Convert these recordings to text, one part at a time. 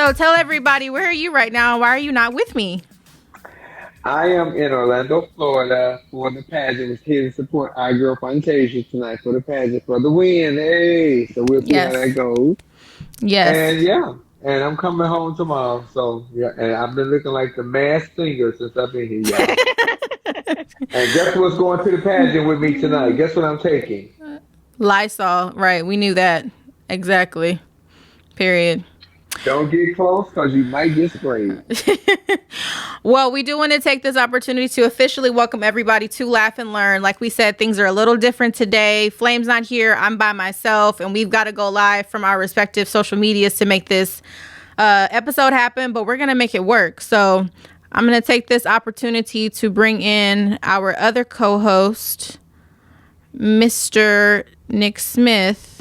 So tell everybody, where are you right now? Why are you not with me? I am in Orlando, Florida for the pageant. Was here to support our girl Fantasia tonight for the pageant for the win. Hey, so we'll see how that Yes. goes. Yes. And yeah, and I'm coming home tomorrow. So yeah, and I've been looking like the masked singer since I've been here, y'all. And guess what's going to the pageant with me tonight? Guess what I'm taking? Lysol. Right. We knew that. Exactly. Period. Don't get close because you might get sprayed. Well, we do want to take this opportunity to officially welcome everybody to Laugh and Learn. Like we said, things are a little different today. Flame's not here. I'm by myself, and we've got to go live from our respective social medias to make this episode happen, but we're going to make it work. So I'm going to take this opportunity to bring in our other co-host, Mr. Nick Smith.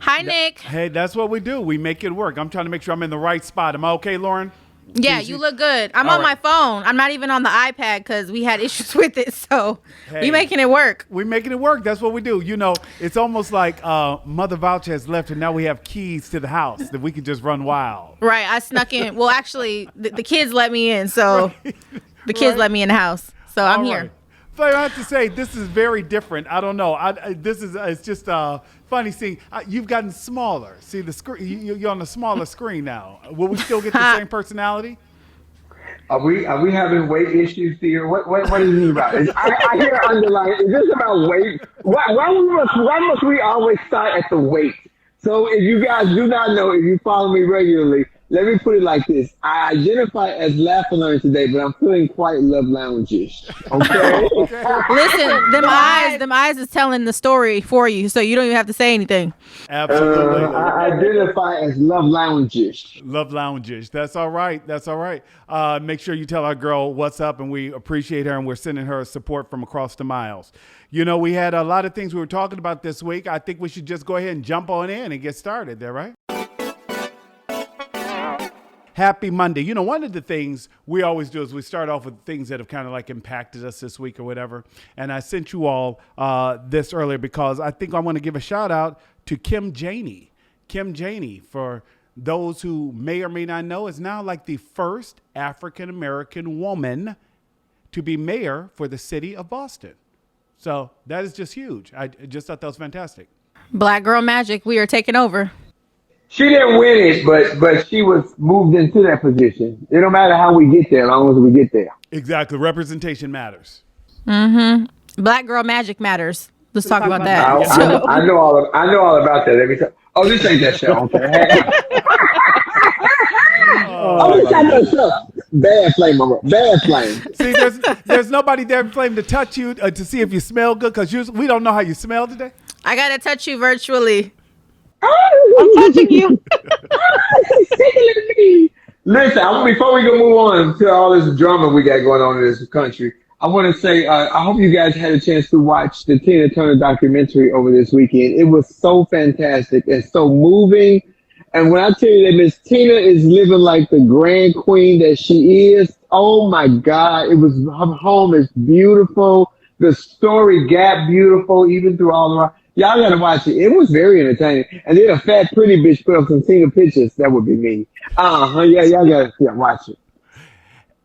Hi, Nick. Hey, that's what we do. We make it work. I'm trying to make sure I'm in the right spot. Am I okay, Lauren? Yeah, Easy. you look good. I'm All on my right. phone. I'm not even on the iPad because we had issues with it. So Hey. we making it work. We're making it work. That's what we do. You know, it's almost like Mother Voucher has left, and now we have keys to the house that we can just run wild. Right. I snuck in. Well, actually, the kids let me in. So the kids Right. let me in the house. So I'm All here. right. So I have to say, this is very different. I don't know. This is it's just funny seeing you've gotten smaller. See the screen. You're on a smaller screen now. Will we still get the same personality? Are we having weight issues here? What do you mean about it? I hear underlying. Is this about weight? Why must we always start at the weight? So if you guys do not know, if you follow me regularly, let me put it like this: I identify as Laugh and Learn today, but I'm feeling quite love lounge-ish. Okay. Listen, them eyes is telling the story for you. So you don't even have to say anything. Absolutely. I identify as love lounge-ish. Love lounges. That's all right. That's all right. Make sure you tell our girl what's up, and we appreciate her, and we're sending her support from across the miles. You know, we had a lot of things we were talking about this week. I think we should just go ahead and jump on in and get started there, right? Happy Monday. You know, one of the things we always do is we start off with things that have kind of like impacted us this week or whatever. And I sent you all this earlier because I think I want to give a shout out to Kim Janey. Kim Janey, for those who may or may not know, is now like the first African-American woman to be mayor for the city of Boston. So that is just huge. I just thought that was fantastic. Black girl magic. We are taking over. She didn't win it, but she was moved into that position. It don't matter how we get there, as long as we get there. Exactly. Representation matters. Black girl magic matters. Let's talk about I, that. I know all about that. Every time. Oh, this ain't that show. Okay. Oh, this ain't that show. Bad flame, mama. Bad flame. See, there's nobody there flame to touch you to see if you smell good because we don't know how you smell today. I got to touch you virtually. I'm touching you. Listen, before we go move on to all this drama we got going on in this country, I want to say I hope you guys had a chance to watch the Tina Turner documentary over this weekend. It was so fantastic and so moving. And when I tell you that Miss Tina is living like the grand queen that she is, oh my God, her home is beautiful. The story got beautiful even through all the. Y'all gotta watch it. It was very entertaining. And then a fat, pretty bitch put up some Tina pictures. That would be me. Yeah, y'all gotta watch it.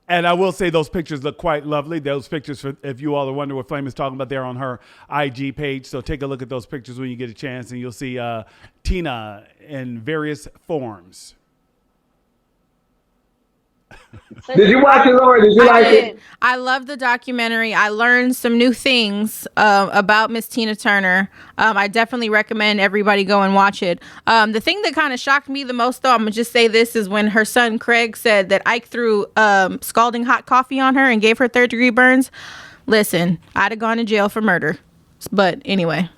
And I will say those pictures look quite lovely. Those pictures, if you all are wondering what Flame is talking about, they're on her IG page. So take a look at those pictures when you get a chance, and you'll see Tina in various forms. Did you watch it, Laura? Did you like it? I love the documentary. I learned some new things about Miss Tina Turner. I definitely recommend everybody go and watch it. The thing that kind of shocked me the most, though, I'm going to just say this, is when her son Craig said that Ike threw scalding hot coffee on her and gave her third-degree burns. Listen, I'd have gone to jail for murder. But anyway.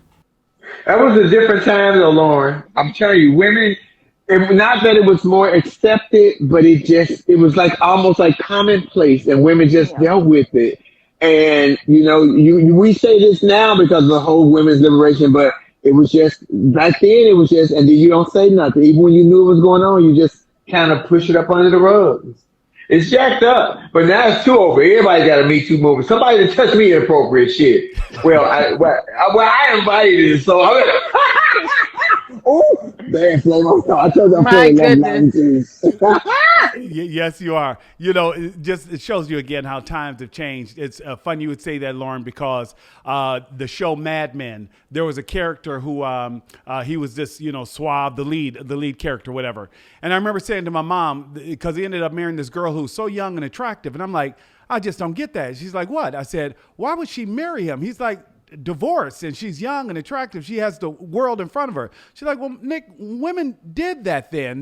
That was a different time, though, Lauren. I'm telling you, women. Not that it was more accepted, but it was like almost like commonplace, and women just dealt with it. And you know, we say this now because of the whole women's liberation, but it was just back then. It was just, and then you don't say nothing, even when you knew it was going on. You just kind of push it up under the rug. It's jacked up, but now it's too over. Everybody got a Me Too movement. Somebody to touch me inappropriate shit. Well, I invited it, so. Ooh, Damn, Flame, I told you I'm My playing love goodness. Yes, you are. It shows you again how times have changed. It's fun you would say that, Lauren, because the show Mad Men, there was a character who he was this, suave, the lead character, whatever. And I remember saying to my mom, because he ended up marrying this girl who was so young and attractive, and I'm like, I just don't get that. She's like, what? I said, why would she marry him? He's like, divorced, and she's young and attractive. She has the world in front of her. She's like, well, Nick, women did that then.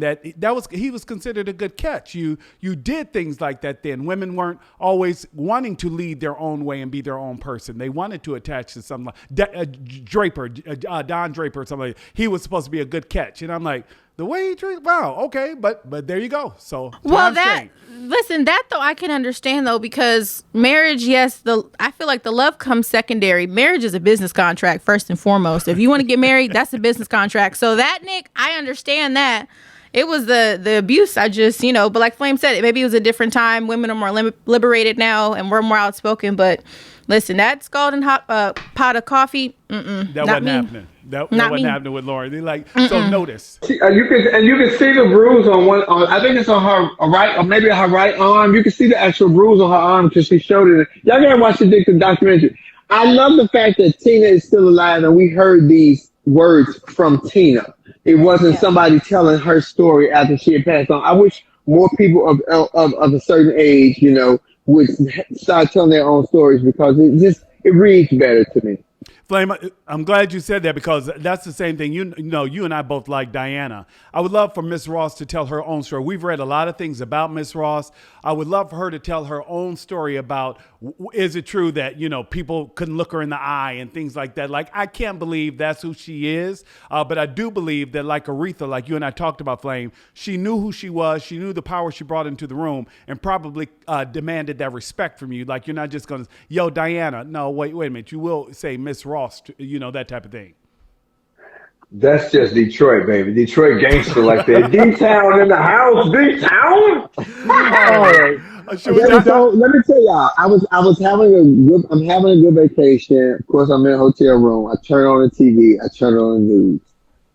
He was considered a good catch. You did things like that then. Women weren't always wanting to lead their own way and be their own person. They wanted to attach to something like Don Draper or something like that. He was supposed to be a good catch. And I'm like, the way he treats, wow, okay, but there you go. So listen, that though I can understand though, because marriage, yes, I feel like the love comes secondary. Marriage is a business contract first and foremost. If you want to get married, that's a business contract. So that, Nick, I understand that. It was the abuse. I just, but like Flame said, maybe it was a different time. Women are more liberated now and we're more outspoken. But listen, that scalding hot pot of coffee, that wasn't happening. That wasn't happening with Lauren. They're like, so notice. You can see the bruise on I think it's on her right, or maybe her right arm. You can see the actual bruise on her arm because she showed it. Y'all gotta watch the documentary. I love the fact that Tina is still alive and we heard these words from Tina. It wasn't somebody telling her story after she had passed on. I wish more people of a certain age, would start telling their own stories because it reads better to me. Flame, I'm glad you said that because that's the same thing. You and I both like Diana. I would love for Miss Ross to tell her own story. We've read a lot of things about Miss Ross. I would love for her to tell her own story about, is it true that, people couldn't look her in the eye and things like that? Like, I can't believe that's who she is. But I do believe that like Aretha, like you and I talked about, Flame, she knew who she was. She knew the power she brought into the room and probably demanded that respect from you. Like, you're not just going to, yo, Diana. No, wait a minute. You will say Miss Ross, that type of thing. That's just Detroit, baby. Detroit gangster like that. D-Town in the house. D-Town. So let me tell y'all, I'm having a good vacation. Of course, I'm in a hotel room. I turn on the TV. I turn on the news.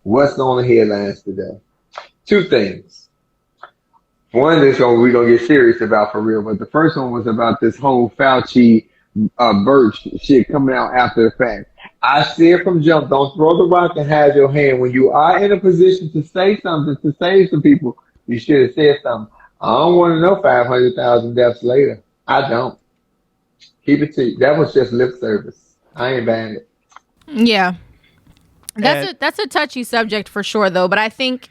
What's on the headlines today? Two things. One is we're gonna get serious about for real, but the first one was about this whole Fauci Birch shit coming out after the fact. I see it from jump. Don't throw the rock and hide your hand. When you are in a position to say something to save some people, you should have said something. I don't want to know 500,000 deaths later. I don't. Keep it to you. That was just lip service. I ain't buying it. Yeah. That's a touchy subject for sure, though. But I think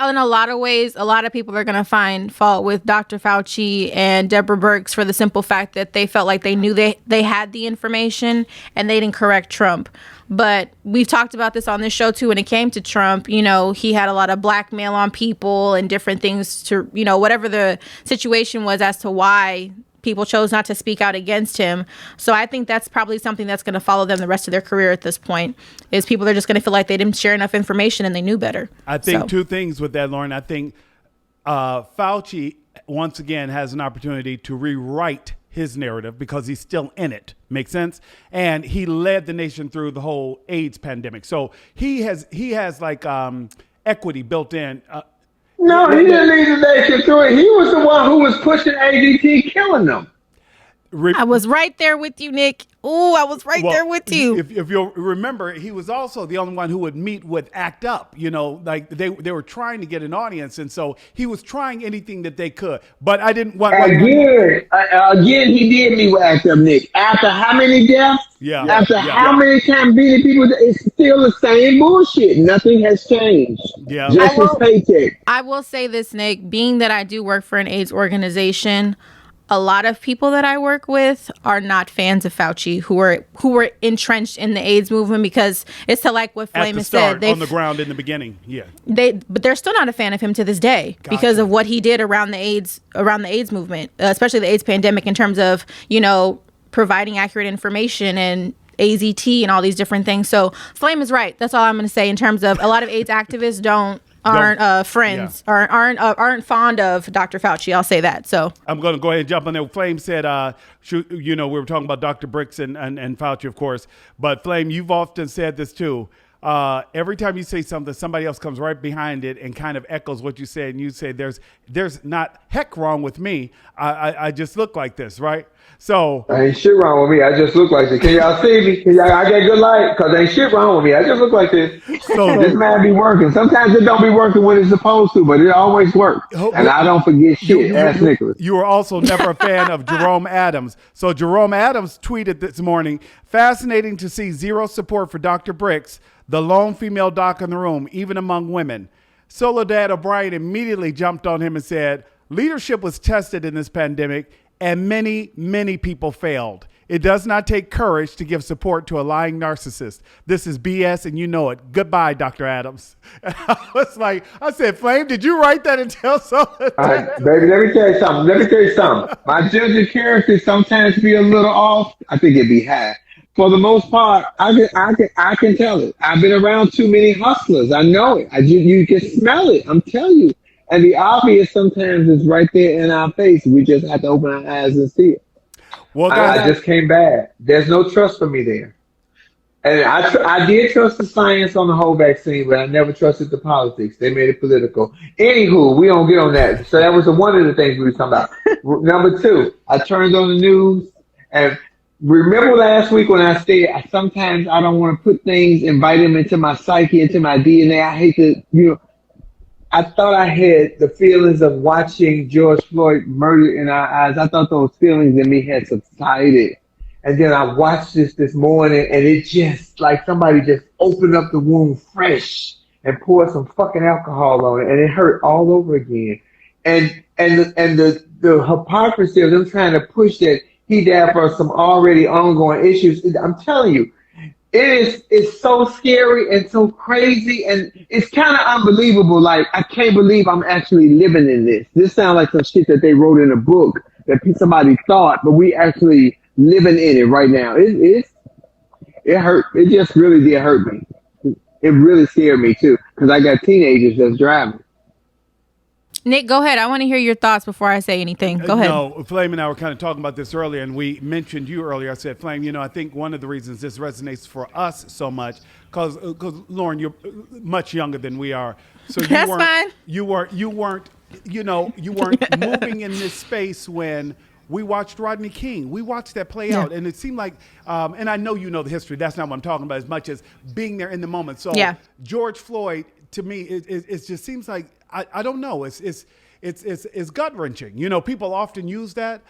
in a lot of ways, a lot of people are going to find fault with Dr. Fauci and Deborah Birx for the simple fact that they felt like they knew they had the information and they didn't correct Trump. But we've talked about this on this show, too. When it came to Trump, he had a lot of blackmail on people and different things to, whatever the situation was as to why people chose not to speak out against him. So I think that's probably something that's going to follow them the rest of their career at this point, is people are just going to feel like they didn't share enough information and they knew better. I think two things with that, Lauren. I think Fauci, once again, has an opportunity to rewrite his narrative because he's still in it. Make sense? And he led the nation through the whole AIDS pandemic. So he has like equity built in. No, he didn't lead the nation through it. He was the one who was pushing ADT, killing them. I was right there with you, Nick. Ooh, I was there with you. If you'll remember, he was also the only one who would meet with ACT UP. Like they were trying to get an audience, and so he was trying anything that they could. But I didn't want again. He did meet with ACT UP, Nick. After how many deaths? Yeah. After how many times beating people? It's still the same bullshit. Nothing has changed. Yeah. Just his paycheck. I will say this, Nick. Being that I do work for an AIDS organization, a lot of people that I work with are not fans of Fauci who were entrenched in the AIDS movement, because it's to like what Flame has said. On the ground in the beginning. Yeah. But they're still not a fan of him to this day because of what he did around the AIDS movement, especially the AIDS pandemic, in terms of, providing accurate information and AZT and all these different things. So Flame is right. That's all I'm going to say in terms of a lot of AIDS activists aren't friends, aren't fond of Dr. Fauci. I'll say that. So I'm going to go ahead and jump on there. Flame said, we were talking about Dr. Birx and Fauci, of course, but Flame, you've often said this too. every time you say something, somebody else comes right behind it and kind of echoes what you say. And you say, there's not heck wrong with me. I just look like this, right? So ain't shit wrong with me. I just look like this. Can y'all see me? I got good light? Because ain't shit wrong with me. I just look like this. So this man be working. Sometimes it don't be working when it's supposed to, but it always works. And I don't forget shit. Ask Nicholas. You were also never a fan of Jerome Adams. So Jerome Adams tweeted this morning, fascinating to see zero support for Dr. Briggs, the lone female doc in the room, even among women. Soledad O'Brien immediately jumped on him and said, leadership was tested in this pandemic and many, many people failed. It does not take courage to give support to a lying narcissist. This is BS and you know it. Goodbye, Dr. Adams. And I said, Flame, did you write that and tell someone? All right, baby, let me tell you something. My judging character sometimes be a little off. I think it'd be high. For the most part, I can tell it. I've been around too many hustlers. I know it. You can smell it. I'm telling you. And the obvious sometimes is right there in our face. We just have to open our eyes and see it. Well, guys, I just came back. There's no trust for me there. And I did trust the science on the whole vaccine, but I never trusted the politics. They made it political. Anywho, we don't get on that. So that was one of the things we were talking about. Number two, I turned on the news and remember last week when I said sometimes I don't want to put things, invite them into my psyche, into my DNA. I hate to, I thought I had the feelings of watching George Floyd murdered in our eyes. I thought those feelings in me had subsided. And then I watched this morning and it just like somebody just opened up the wound fresh and poured some fucking alcohol on it and it hurt all over again. And the hypocrisy of them trying to push that he died for some already ongoing issues. I'm telling you, it's so scary and so crazy and it's kind of unbelievable. Like, I can't believe I'm actually living in this. This sounds like some shit that they wrote in a book that somebody thought, but we actually living in it right now. It hurt. It just really did hurt me. It really scared me too because I got teenagers that's driving. Nick, go ahead. I want to hear your thoughts before I say anything. Go ahead. No, Flame and I were kind of talking about this earlier, and we mentioned you earlier. I said, Flame, I think one of the reasons this resonates for us so much, because Lauren, you're much younger than we are, so That's fine. You weren't moving in this space when we watched Rodney King. We watched that play out, and it seemed like, and I know you know the history. That's not what I'm talking about as much as being there in the moment. So George Floyd, to me, it just seems like, I don't know. It's gut wrenching. People often use that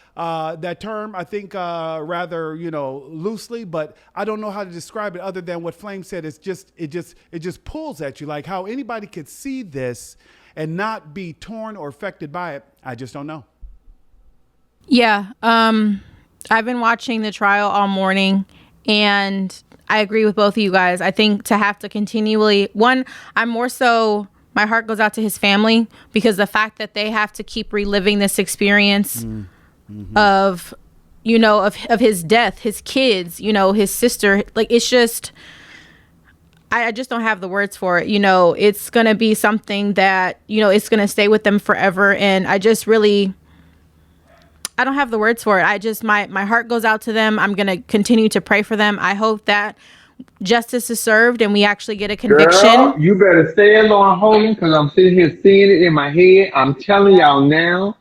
term. I think rather loosely, but I don't know how to describe it other than what Flame said. It just pulls at you. Like how anybody could see this and not be torn or affected by it. I just don't know. Yeah, I've been watching the trial all morning, and I agree with both of you guys. I think to have to continually I'm more so. My heart goes out to his family because the fact that they have to keep reliving this experience of his death, his kids, his sister, like it's just, I just don't have the words for it. It's going to be something that, it's going to stay with them forever. And I just really, I don't have the words for it. My heart goes out to them. I'm going to continue to pray for them. I hope that justice is served and we actually get a conviction. Girl, you better stay along holding because I'm sitting here seeing it in my head. I'm telling y'all now,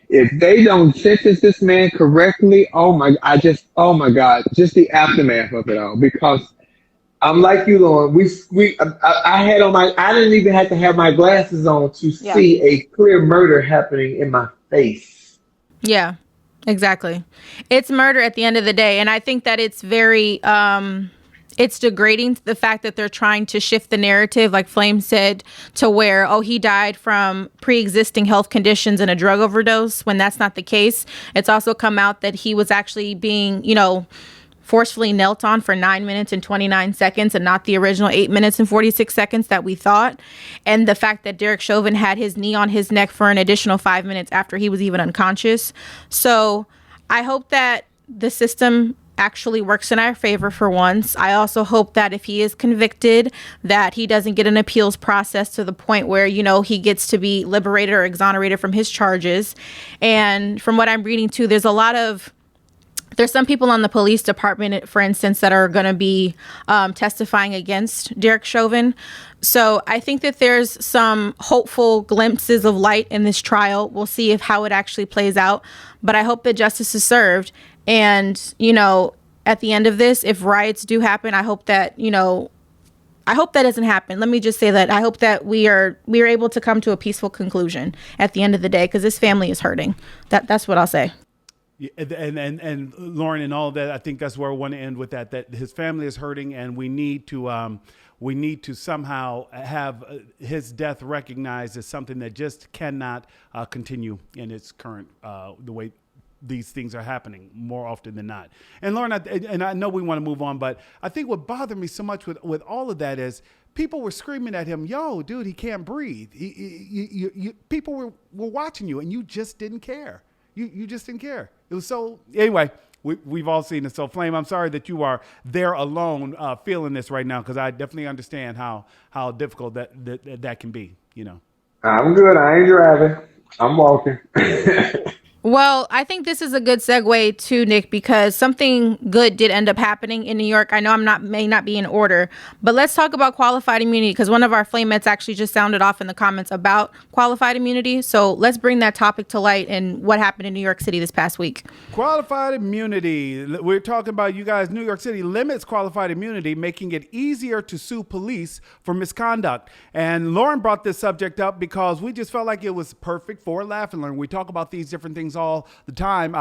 if they don't sentence this man correctly, oh my God, just the aftermath of it all. Because I'm like you, Lauren. I didn't even have to have my glasses on to see a clear murder happening in my face. Yeah, exactly. It's murder at the end of the day, and I think that it's very. It's degrading to the fact that they're trying to shift the narrative, like Flame said, to where, he died from pre-existing health conditions and a drug overdose, when that's not the case. It's also come out that he was actually being, forcefully knelt on for 9 minutes and 29 seconds and not the original 8 minutes and 46 seconds that we thought. And the fact that Derek Chauvin had his knee on his neck for an additional 5 minutes after he was even unconscious. So I hope that the system actually works in our favor for once. I also hope that if he is convicted, that he doesn't get an appeals process to the point where, he gets to be liberated or exonerated from his charges. And from what I'm reading too, there's a lot of there's some people on the police department, for instance, that are going to be testifying against Derek Chauvin. So I think that there's some hopeful glimpses of light in this trial. We'll see how it actually plays out. But I hope that justice is served. And, at the end of this, if riots do happen, I hope that, I hope that doesn't happen. Let me just say that I hope that we are able to come to a peaceful conclusion at the end of the day, because this family is hurting. That's what I'll say. Yeah, and Lauren, and all of that, I think that's where I want to end with that his family is hurting, and we need to somehow have his death recognized as something that just cannot continue in its current the way these things are happening more often than not. And Lauren, I know we want to move on, but I think what bothered me so much with all of that is people were screaming at him, "Yo, dude, he can't breathe." People were watching you, and you just didn't care. You just didn't care. It was so, anyway, we've all seen it. So Flame, I'm sorry that you are there alone feeling this right now, because I definitely understand how difficult that can be, I'm good. I ain't driving. I'm walking. Well, I think this is a good segue too, Nick, because something good did end up happening in New York. I know may not be in order, but let's talk about qualified immunity, because one of our flamettes actually just sounded off in the comments about qualified immunity. So let's bring that topic to light and what happened in New York City this past week. Qualified immunity. We're talking about, you guys, New York City limits qualified immunity, making it easier to sue police for misconduct. And Lauren brought this subject up because we just felt like it was perfect for Laugh and Learn. We talk about these different things all the time.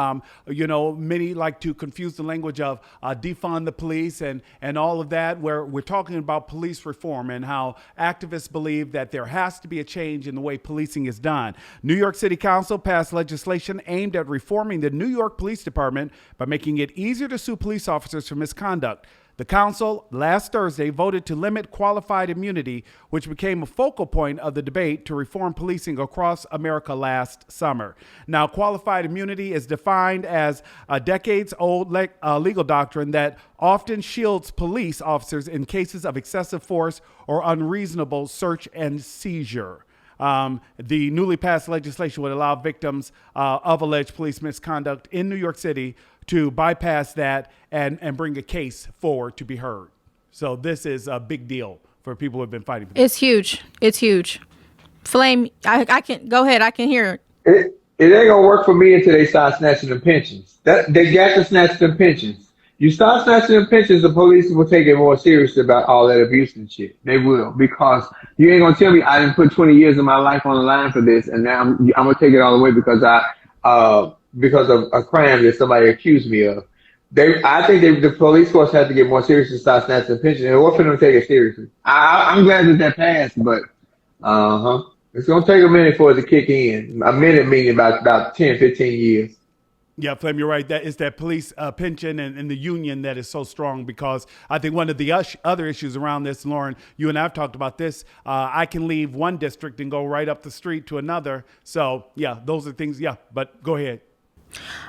Many like to confuse the language of defund the police and all of that, where we're talking about police reform and how activists believe that there has to be a change in the way policing is done. New York City Council passed legislation aimed at reforming the New York Police Department by making it easier to sue police officers for misconduct. The council last Thursday voted to limit qualified immunity, which became a focal point of the debate to reform policing across America last summer. Now, qualified immunity is defined as a decades-old legal doctrine that often shields police officers in cases of excessive force or unreasonable search and seizure. The newly passed legislation would allow victims of alleged police misconduct in New York City to bypass that and bring a case forward to be heard. So this is a big deal for people who have been fighting for this. It's huge. It's huge. Flame, I can go ahead. I can hear It ain't gonna work for me until they start snatching them pensions. They got to snatch them pensions. You start snatching them pensions, the police will take it more seriously about all that abuse and shit. They will, because you ain't gonna tell me I didn't put 20 years of my life on the line for this, and now I'm gonna take it all away because of a crime that somebody accused me of. I think the police force has to get more serious and start snatching pensions. And what for them to take it seriously? I'm glad that passed, but it's gonna take a minute for it to kick in. A minute meaning about 10, 15 years. Yeah, Flem, you're right. That is that police pension and the union that is so strong, because I think one of the other issues around this, Lauren, you and I have talked about this. I can leave one district and go right up the street to another. So, yeah, those are things. Yeah, but go ahead.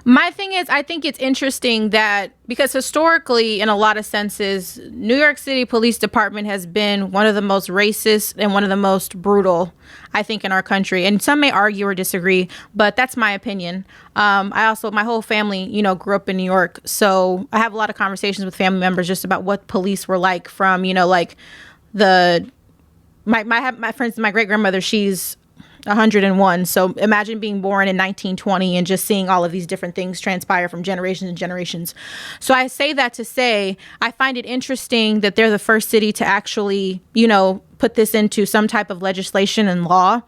My thing is, I think it's interesting that, because historically, in a lot of senses, New York City Police Department has been one of the most racist and one of the most brutal, I think, in our country. And some may argue or disagree, but that's my opinion. My whole family, grew up in New York. So I have a lot of conversations with family members just about what police were like from, my for instance, my great grandmother, she's 101. So imagine being born in 1920 and just seeing all of these different things transpire from generations and generations. So I say that to say, I find it interesting that they're the first city to actually, put this into some type of legislation and law.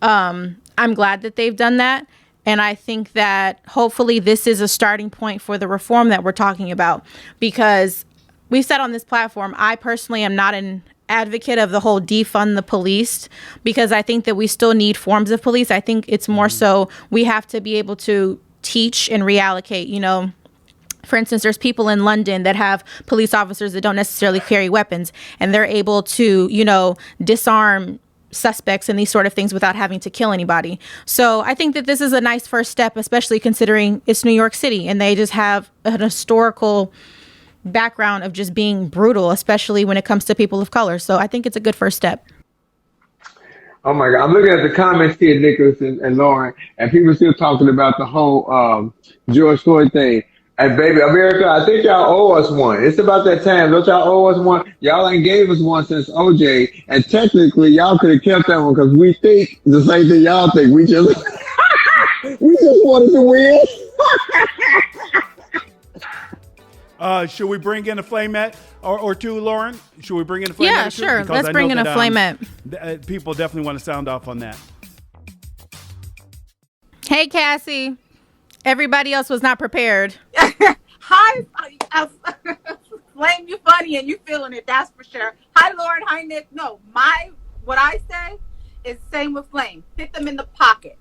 I'm glad that they've done that. And I think that hopefully this is a starting point for the reform that we're talking about, because we've said on this platform, I personally am not an advocate of the whole defund the police, because I think that we still need forms of police. I think it's more so we have to be able to teach and reallocate, For instance, there's people in London that have police officers that don't necessarily carry weapons, and they're able to, disarm suspects and these sort of things without having to kill anybody. So I think that this is a nice first step, especially considering it's New York City and they just have an historical background of just being brutal, especially when it comes to people of color. So I think it's a good first step. Oh my God. I'm looking at the comments here, Nicholas and Lauren, and people still talking about the whole George Floyd thing. And baby, America, I think y'all owe us one. It's about that time. Don't y'all owe us one? Y'all ain't gave us one since OJ, and technically y'all could have kept that one because we think the same thing y'all think. We just we just wanted to win. Should we bring in a flamette or two, Lauren? Should we bring in a flamette? Yeah, sure. Let's bring in a flamette. People definitely want to sound off on that. Hey, Cassie. Everybody else was not prepared. Hi, Flame, you funny and you feeling it, that's for sure. Hi, Lauren. Hi, Nick. No, what I say is same with Flame. Hit them in the pocket.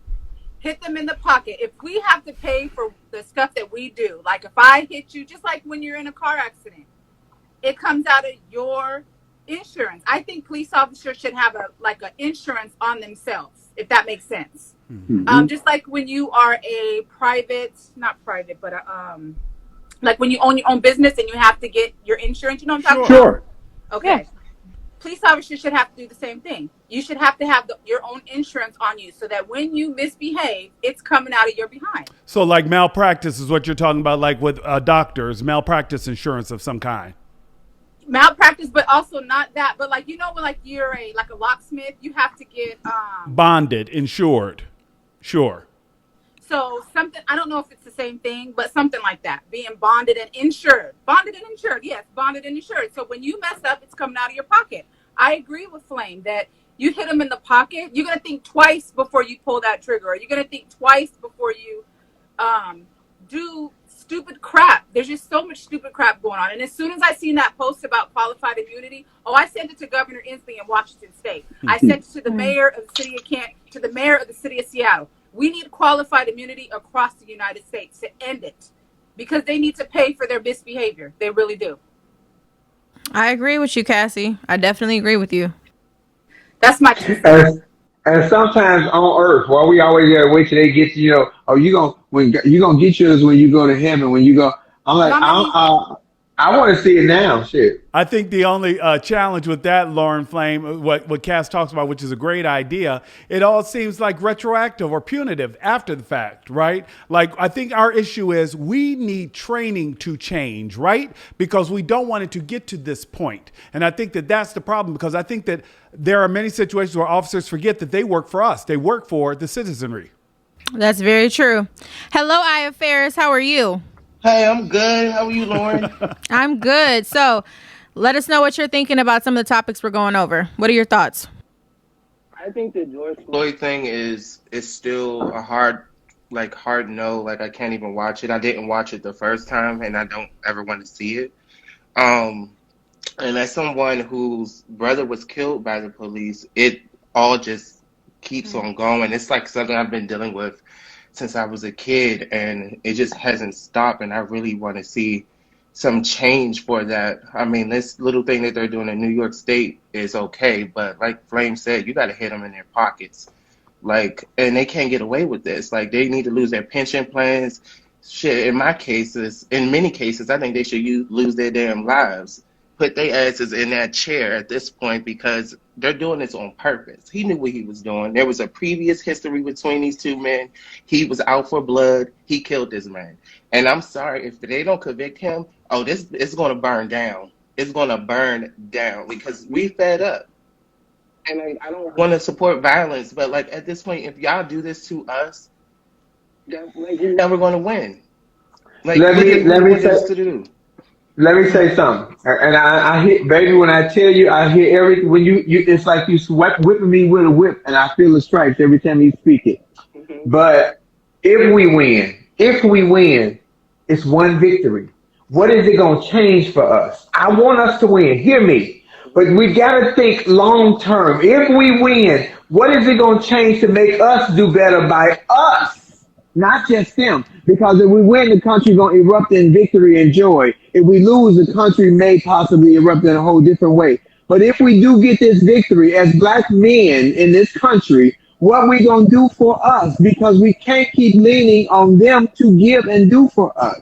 Hit them in the pocket. If we have to pay for the stuff that we do, like if I hit you, just like when you're in a car accident, it comes out of your insurance. I think police officers should have an insurance on themselves, if that makes sense. Mm-hmm. Just like when you are a not private, but like when you own your own business and you have to get your insurance, you know what I'm talking about? Sure. Okay. Yeah. Police officers should have to do the same thing. You should have to have your own insurance on you so that when you misbehave, it's coming out of your behind. So like malpractice is what you're talking about, like with doctors, malpractice insurance of some kind. Malpractice, but also not that. But like, when like you're a locksmith, you have to get bonded, insured. Sure. So something, I don't know if it's the same thing, but something like that. Being bonded and insured. Bonded and insured, yes. Bonded and insured. So when you mess up, it's coming out of your pocket. I agree with Flame that you hit them in the pocket. You're going to think twice before you pull that trigger. Or you're going to think twice before you do stupid crap. There's just so much stupid crap going on. And as soon as I seen that post about qualified immunity, I sent it to Governor Inslee in Washington State. I sent it to the mayor of the city of Kent, to the mayor of the city of Seattle. We need qualified immunity across the United States to end it because they need to pay for their misbehavior. They really do. I agree with you, Cassie. I definitely agree with you. That's my truth. And sometimes on earth, while we always gotta wait till they get to, you gonna get yours when you go to heaven. When you go, I'm like, I want to see it now. Shit. I think the only challenge with that, Lauren Flame, what Cass talks about, which is a great idea, it all seems like retroactive or punitive after the fact, right? Like, I think our issue is we need training to change, right? Because we don't want it to get to this point. And I think that that's the problem, because I think that there are many situations where officers forget that they work for us. They work for the citizenry. That's very true. Hello, Aya Ferris. How are you? Hey, I'm good. How are you, Lauren? I'm good. So let us know what you're thinking about some of the topics we're going over. What are your thoughts? I think the George Floyd thing is still a hard no. Like, I can't even watch it. I didn't watch it the first time, and I don't ever want to see it. And as someone whose brother was killed by the police, it all just keeps on going. It's like something I've been dealing with since I was a kid, and it just hasn't stopped, and I really want to see some change for that. I mean, this little thing that they're doing in New York State is okay, but like Flame said, you got to hit them in their pockets. Like, and they can't get away with this. Like, they need to lose their pension plans. Shit, in many cases, I think they should lose their damn lives. Put their asses in that chair at this point because they're doing this on purpose. He knew what he was doing. There was a previous history between these two men. He was out for blood. He killed this man. And I'm sorry, if they don't convict him, this it's going to burn down. It's going to burn down because we fed up. And I don't want to support violence, but like at this point, if y'all do this to us, you're never going to win. Like, let me say something, and I hear, baby, when I tell you, I hear everything. When you it's like you whipping me with a whip, and I feel the stripes every time you speak it. Mm-hmm. But if we win, it's one victory. What is it going to change for us? I want us to win. Hear me. But we got to think long term. If we win, what is it going to change to make us do better by us? Not just them. Because if we win, the country going to erupt in victory and joy. If we lose, the country may possibly erupt in a whole different way. But if we do get this victory as black men in this country, what we going to do for us? Because we can't keep leaning on them to give and do for us.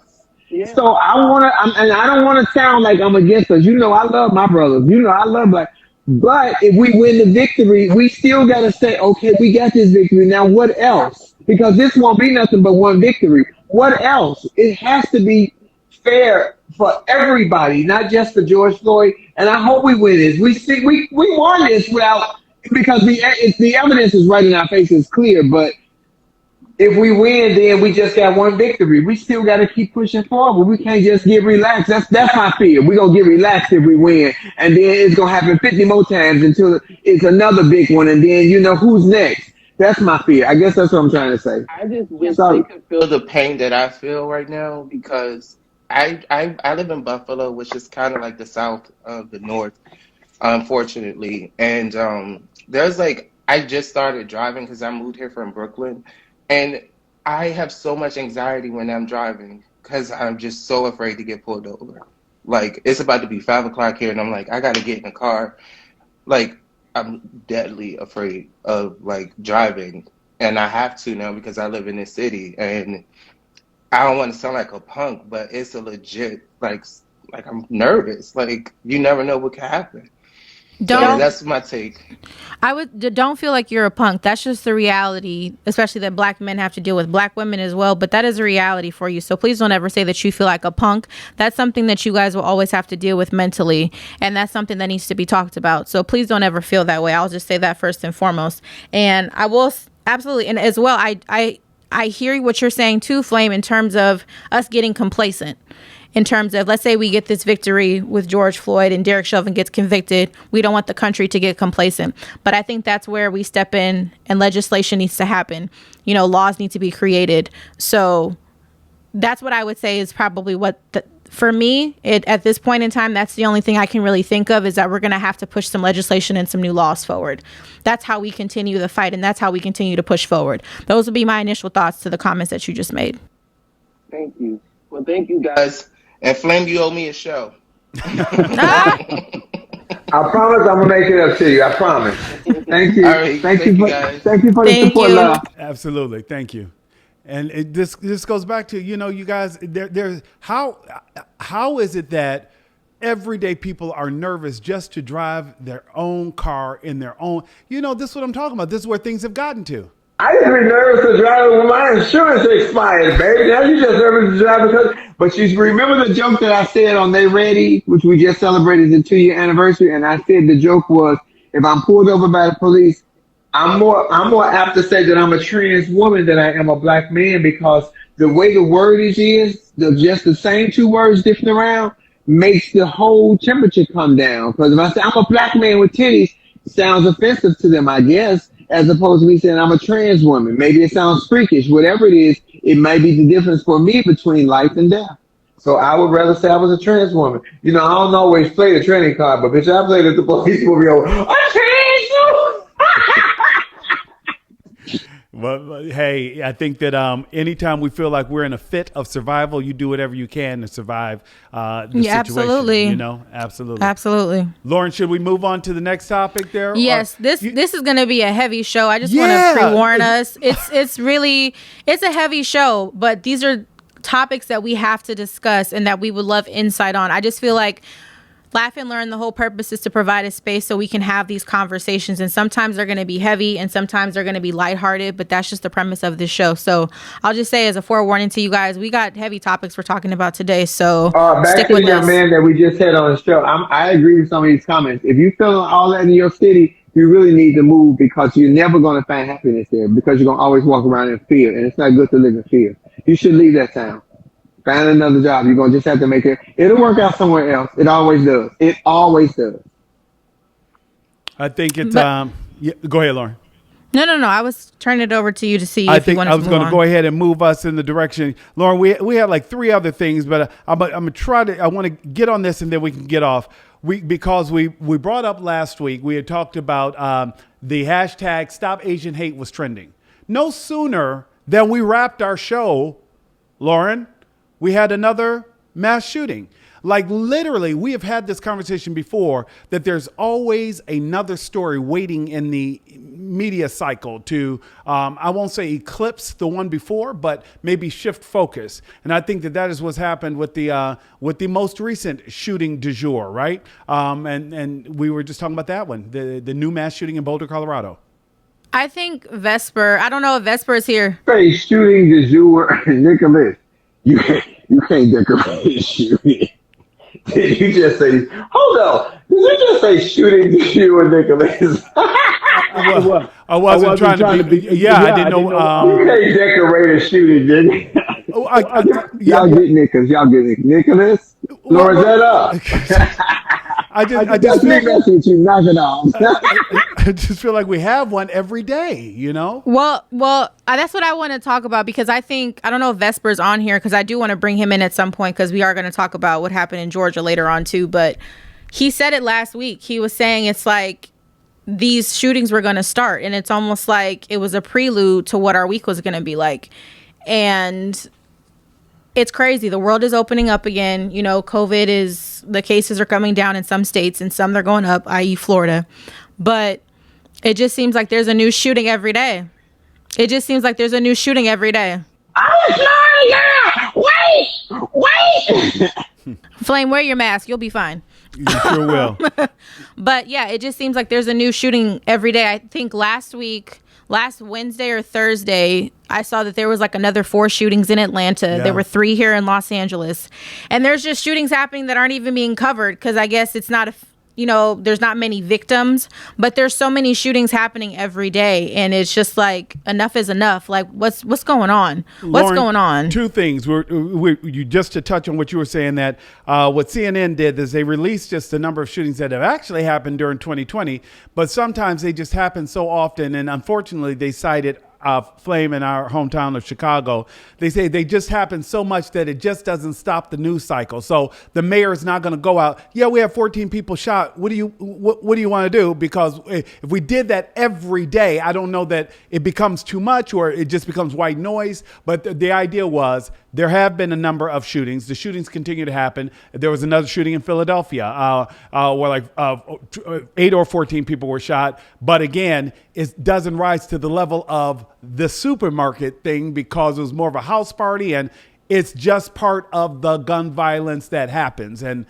Yeah. So I don't want to sound like I'm against us. You know, I love my brothers. You know, I love black. But if we win the victory, we still got to say, okay, we got this victory. Now what else? Because this won't be nothing but one victory. What else? It has to be fair for everybody, not just for George Floyd. And I hope we win this. We won this without because the evidence is right in our faces, clear. But if we win, then we just got one victory. We still got to keep pushing forward. We can't just get relaxed. That's my fear. We're gonna get relaxed if we win, and then it's gonna happen 50 more times until it's another big one, and then who's next. That's my fear. I guess that's what I'm trying to say. I just wish they could feel the pain that I feel right now because I live in Buffalo, which is kind of like the south of the north, unfortunately. And there's I just started driving because I moved here from Brooklyn, and I have so much anxiety when I'm driving because I'm just so afraid to get pulled over. Like it's about to be 5 o'clock here, and I'm like, I got to get in the car. Like I'm deadly afraid of driving, and I have to now because I live in this city, and I don't want to sound like a punk, but it's a legit like I'm nervous. Like you never know what could happen. That's my take. Don't feel like you're a punk. That's just the reality, especially that black men have to deal with, black women as well. But that is a reality for you. So please don't ever say that you feel like a punk. That's something that you guys will always have to deal with mentally. And that's something that needs to be talked about. So please don't ever feel that way. I'll just say that first and foremost. And I will absolutely. And as well, I hear what you're saying too, Flame, in terms of us getting complacent. In terms of, let's say we get this victory with George Floyd and Derek Chauvin gets convicted, we don't want the country to get complacent. But I think that's where we step in and legislation needs to happen. Laws need to be created. So that's what I would say is probably for me, at this point in time, that's the only thing I can really think of is that we're going to have to push some legislation and some new laws forward. That's how we continue the fight, and that's how we continue to push forward. Those would be my initial thoughts to the comments that you just made. Thank you. Well, thank you guys. And Flame, you owe me a show. I promise I'm gonna make it up to you. I promise. Thank you. Right, thank you for the support, love. Absolutely. Thank you. And this goes back to, you guys, there's how is it that everyday people are nervous just to drive their own car in their own, this is what I'm talking about. This is where things have gotten to. I just be nervous to drive when my insurance expired, baby. Now you just nervous to drive because. But you remember the joke that I said on They Ready, which we just celebrated the 2-year anniversary, and I said the joke was, if I'm pulled over by the police, I'm more apt to say that I'm a trans woman than I am a black man because the way the wordage is, just the same 2 words different around, makes the whole temperature come down. Because if I say I'm a black man with titties, it sounds offensive to them, I guess. As opposed to me saying I'm a trans woman. Maybe it sounds freakish. Whatever it is, it may be the difference for me between life and death. So I would rather say I was a trans woman. I don't always play the training card, but bitch, I played at the police will be over. I'm trans woman. Well, hey, I think that anytime we feel like we're in a fit of survival, you do whatever you can to survive the situation. Absolutely. Absolutely. Absolutely. Lauren, should we move on to the next topic there? Yes, this is going to be a heavy show. I just want to pre-warn us. It's a heavy show, but these are topics that we have to discuss and that we would love insight on. I just feel like Laugh and Learn, the whole purpose is to provide a space so we can have these conversations. And sometimes they're going to be heavy and sometimes they're going to be lighthearted, but that's just the premise of this show. So I'll just say as a forewarning to you guys, we got heavy topics we're talking about today. So back to the young man that we just had on the show. I agree with some of these comments. If you feel all that in your city, you really need to move because you're never going to find happiness there because you're going to always walk around in fear. And it's not good to live in fear. You should leave that town. Find another job. You're going to just have to make it. It'll work out somewhere else. It always does. It always does. I think it's, go ahead, Lauren. No. I was turning it over to you to see if you wanted to move on. I was going to go ahead and move us in the direction. Lauren, we have like 3 other things, but I'm going to try to, I want to get on this and then we can get off. Because we brought up last week, we had talked about the hashtag Stop Asian Hate was trending. No sooner than we wrapped our show, Lauren, we had another mass shooting. Like literally, we have had this conversation before that there's always another story waiting in the media cycle to, I won't say eclipse the one before, but maybe shift focus. And I think that is what's happened with the most recent shooting du jour, right? And we were just talking about that one, the new mass shooting in Boulder, Colorado. I think Vesper, I don't know if Vesper is here. Say shooting du jour, Nicholas. You You can't decorate a shooting. Did you just say, hold on, did you just say shooting to you and Nicholas? I wasn't trying to be. Yeah, I didn't know. You can't decorate a shooting, nigga. Oh, Y'all get Nicholas. Y'all get Nicholas. Loretta. I I just just feel, messing with you. Knock it off. I just feel like we have one every day. You know. Well, that's what I want to talk about because I don't know if Vesper's on here because I do want to bring him in at some point because we are going to talk about what happened in Georgia later on too. But he said it last week. He was saying it's like these shootings were going to start and it's almost like it was a prelude to what our week was going to be like. And it's crazy. The world is opening up again. You know, the cases are coming down in some states and some they're going up, i.e. Florida. But it just seems like there's a new shooting every day. Wait. Flame, wear your mask. You'll be fine. You sure will. But yeah, it just seems like there's a new shooting every day. I think last Wednesday or Thursday, I saw that there was like another 4 shootings in Atlanta. Yeah. There were 3 here in Los Angeles. And there's just shootings happening that aren't even being covered because I guess it's not there's not many victims, but there's so many shootings happening every day. And it's just like, enough is enough. Like, what's going on? What's Lauren, going on? 2 things. You just to touch on what you were saying, that what CNN did is they released just the number of shootings that have actually happened during 2020, but sometimes they just happen so often. And unfortunately, they cited Flame in our hometown of Chicago. They say they just happen so much that it just doesn't stop the news cycle. So the mayor is not going to go out. Yeah, we have 14 people shot. What do you want to do? Because if we did that every day, I don't know that it becomes too much or it just becomes white noise. But the idea was there have been a number of shootings. The shootings continue to happen. There was another shooting in Philadelphia where like 8 or 14 people were shot. But again, it doesn't rise to the level of the supermarket thing because it was more of a house party and it's just part of the gun violence that happens. And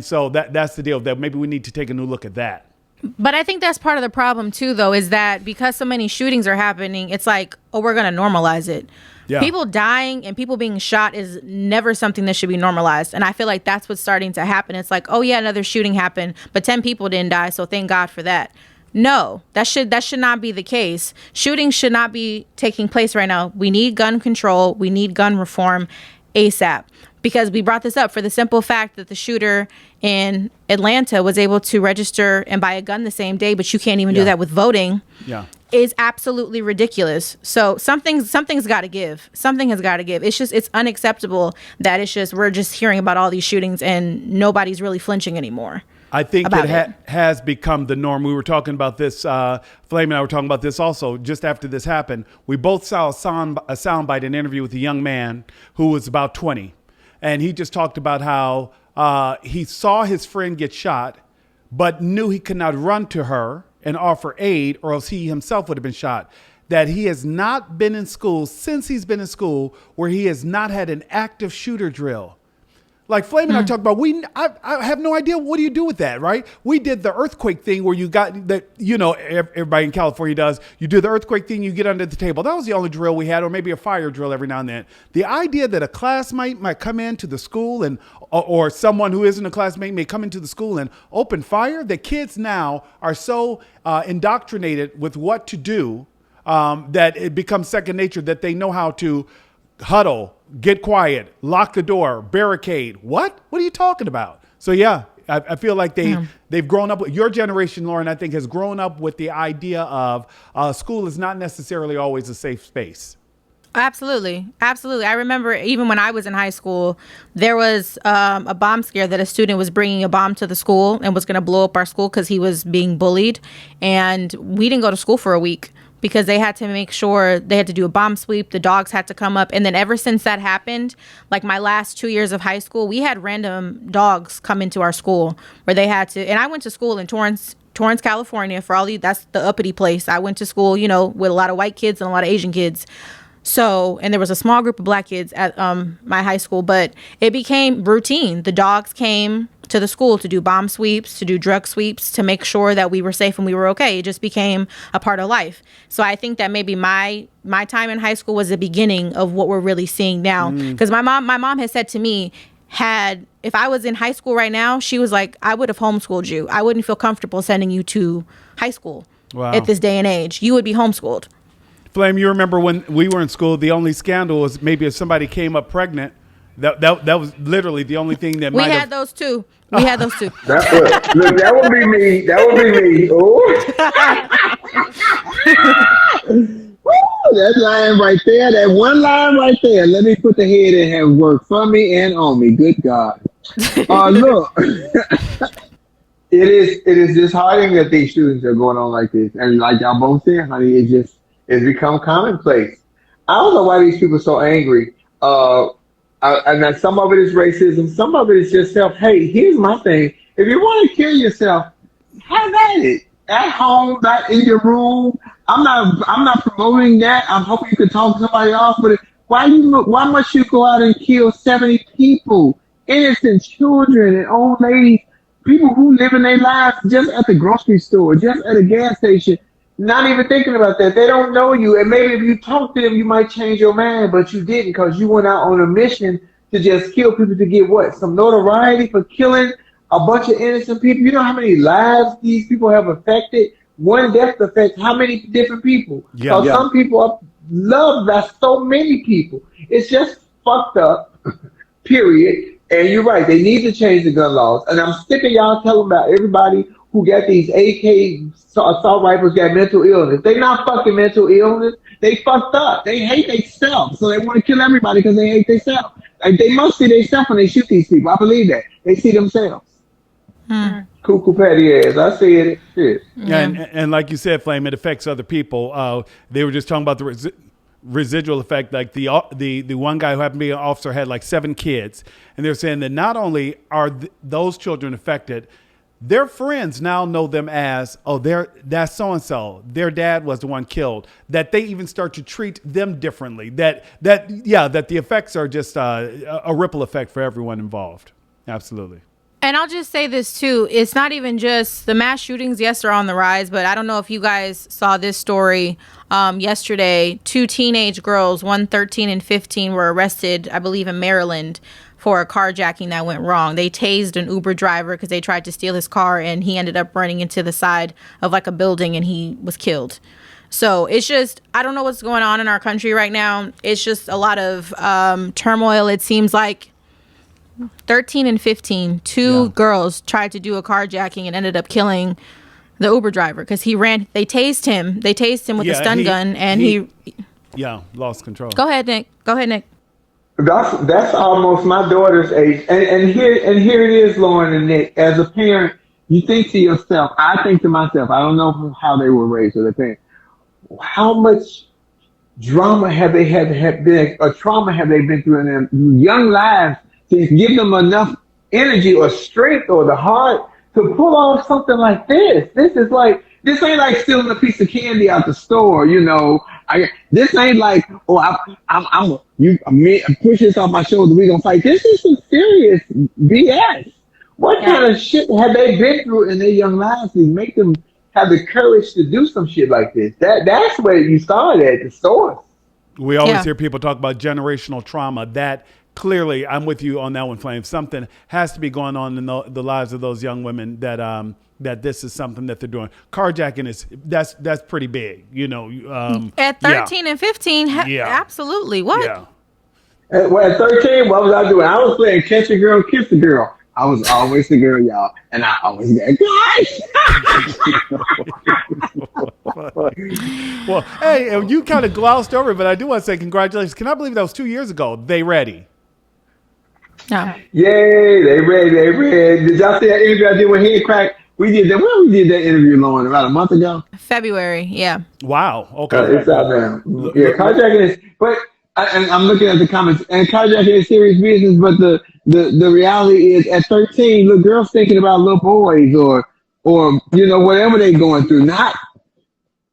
so that's the deal, that maybe we need to take a new look at that. But I think that's part of the problem too, though, is that because so many shootings are happening, it's like, oh, we're going to normalize it. Yeah. People dying and people being shot is never something that should be normalized. And I feel like that's what's starting to happen. It's like, oh, yeah, another shooting happened, but 10 people didn't die. So thank God for that. No, that should not be the case. Shootings should not be taking place right now. We need gun control. We need gun reform ASAP. Because we brought this up for the simple fact that the shooter in Atlanta was able to register and buy a gun the same day, but you can't even do that with voting. Yeah. Is absolutely ridiculous. So something's got to give. Something has got to give. It's unacceptable that we're just hearing about all these shootings and nobody's really flinching anymite I think it has become the norm. We were talking about this, Flame and I were talking about this also just after this happened. We both saw a soundbite, an interview with a young man who was about 20. And he just talked about how he saw his friend get shot, but knew he could not run to her and offer aid or else he himself would have been shot. That he has not been in school since he's been in school where he has not had an active shooter drill. Like Flame and I talked about, I have no idea. What do you do with that, right? We did the earthquake thing where you got that, everybody in California does. You do the earthquake thing, you get under the table. That was the only drill we had, or maybe a fire drill every now and then. The idea that a classmate might come into the school or someone who isn't a classmate may come into the school and open fire. The kids now are so indoctrinated with what to do that it becomes second nature, that they know how to huddle, get quiet, lock the door, barricade. What are you talking about? So yeah, I feel like they've grown up with, your generation, Lauren, I think has grown up with the idea of school is not necessarily always a safe space. Absolutely. I remember even when I was in high school, there was a bomb scare that a student was bringing a bomb to the school and was going to blow up our school because he was being bullied. And we didn't go to school for a week, because they had to make sure they had to do a bomb sweep. The dogs had to come up. And then ever since that happened, like my last 2 years of high school, we had random dogs come into our school where they had to. And I went to school in Torrance, California, for all you. That's the uppity place. I went to school, with a lot of white kids and a lot of Asian kids. So, and there was a small group of black kids at my high school, but it became routine. The dogs came to the school to do bomb sweeps, to do drug sweeps, to make sure that we were safe and we were okay. It just became a part of life. So I think that maybe my time in high school was the beginning of what we're really seeing now. Because my mom has said to me, if I was in high school right now, she was like, I would have homeschooled you. I wouldn't feel comfortable sending you to high school at this day and age. You would be homeschooled. Flame, you remember when we were in school, the only scandal was maybe if somebody came up pregnant. That was literally the only thing that we had those too. Look, that would be me. That would be me. Oh, that line right there. That one line right there. Let me put the head and have work for me and on me. Good God. Look. It is disheartening that these shootings are going on like this. And like y'all both said, honey, it's become commonplace. I don't know why these people are so angry. And that some of it is racism, some of it is just self-hate. Here's my thing. If you want to kill yourself, have at it. At home, not in your room. I'm not promoting that. I'm hoping you can talk somebody off, but why must you go out and kill 70 people? Innocent children and old ladies. People who live in their lives just at the grocery store, just at a gas station, not even thinking about that. They don't know you. And maybe if you talk to them, you might change your mind, but you didn't because you went out on a mission to just kill people to get what? Some notoriety for killing a bunch of innocent people. You know how many lives these people have affected? One death affects how many different people? Yeah. Some people are loved by so many people. It's just fucked up, period. And you're right, they need to change the gun laws. And I'm sick of y'all telling about everybody who got these AK assault rifles got mental illness. They not fucking mental illness. They fucked up. They hate themselves. So they want to kill everybody because they hate themselves. Like, they must see themselves when they shoot these people. I believe that. They see themselves. Cuckoo patty ass. I see it. Shit. And like you said, Flame, it affects other people. They were just talking about the residual effect. Like the one guy who happened to be an officer had like 7 kids, and they're saying that not only are those children affected, their friends now know them as, that's so and so. Their dad was the one killed. That they even start to treat them differently. That the effects are just a ripple effect for everyone involved. Absolutely. And I'll just say this too. It's not even just the mass shootings. Yes, they're on the rise, but I don't know if you guys saw this story yesterday. 2 teenage girls, one 13 and 15, were arrested, I believe, in Maryland for a carjacking that went wrong. They tased an Uber driver because they tried to steal his car, and he ended up running into the side of like a building and he was killed. So it's just, I don't know what's going on in our country right now. It's just a lot of turmoil. It seems like 13 and 15, 2 girls tried to do a carjacking and ended up killing the Uber driver because they tased him with a stun gun, and he lost control. Go ahead, Nick. That's almost my daughter's age. And here it is, Lauren and Nick. As a parent, you think to yourself, I think to myself, I don't know how they were raised as a parent. How much drama have they trauma have they been through in their young lives to give them enough energy or strength or the heart to pull off something like this? This ain't like stealing a piece of candy out the store, you know. This ain't like, push this off my shoulder, we gonna fight. This is some serious BS. What kind of shit have they been through in their young lives to make them have the courage to do some shit like this? That's where you started at the source. We always hear people talk about generational trauma. That clearly, I'm with you on that one, Flame. Something has to be going on in the lives of those young women that this is something that they're doing. Carjacking that's pretty big, you know. At 13 and 15, absolutely. What? Yeah. At 13, what was I doing? I was playing catch a girl, kiss a girl. I was always the girl, y'all, and I always got guys. Well, hey, you kind of glossed over it, but I do want to say congratulations. Can I believe that was 2 years ago? They ready? No. Yay, they ready. Did y'all see that interview I did with Head Crack? We did that. When we did that interview, Lauren, about a month ago? February, yeah. Wow, okay. It's out now. Yeah, carjacking is, and I'm looking at the comments, and carjacking is serious business, but the reality is at 13, little girls thinking about little boys or you know, whatever they're going through, not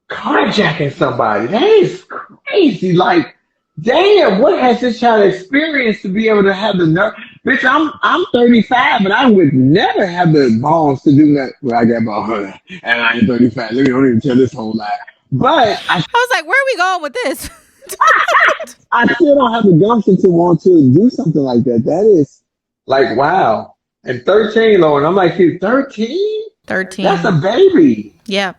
carjacking somebody. That is crazy. Like, damn, what has this child experienced to be able to have the nerve? Bitch, I'm 35, and I would never have the balls to do that. Well, I got balls, and I ain't 35. Let me don't even tell this whole lie. But I was like, where are we going with this? I still don't have the gumption to want to do something like that. That is like wow. And 13, Lauren, I'm like, you 13? 13. That's a baby. Yeah.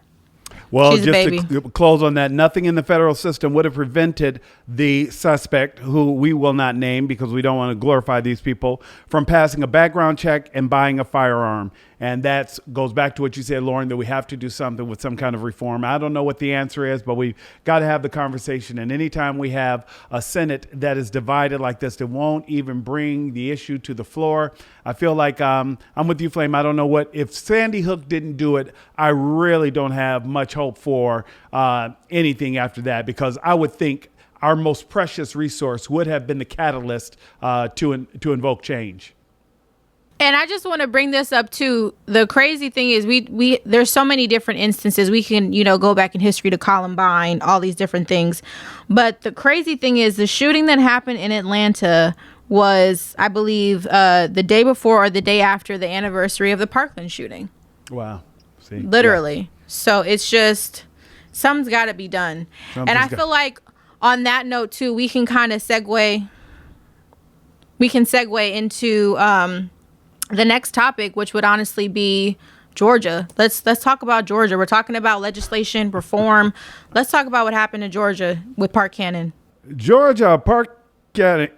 Well, She's a just baby. to close on that, nothing in the federal system would have prevented the suspect, who we will not name because we don't want to glorify these people, from passing a background check and buying a firearm. And that goes back to what you said, Lauren, that we have to do something with some kind of reform. I don't know what the answer is, but we've got to have the conversation. And anytime we have a Senate that is divided like this, that won't even bring the issue to the floor, I feel like I'm with you, Flame. I don't know what, if Sandy Hook didn't do it, I really don't have much hope for anything after that, because I would think our most precious resource would have been the catalyst to invoke change. And I just want to bring this up too. The crazy thing is we there's so many different instances. We can, go back in history to Columbine, all these different things. But the crazy thing is the shooting that happened in Atlanta was, I believe, the day before or the day after the anniversary of the Parkland shooting. Wow. See? Literally. Yeah. So it's just, something's got to be done. And I feel like on that note too, we can kind of segue into the next topic, which would honestly be Georgia. Let's talk about Georgia. We're talking about legislation reform. Let's talk about what happened in Georgia with Park Cannon. Georgia Park Cannon.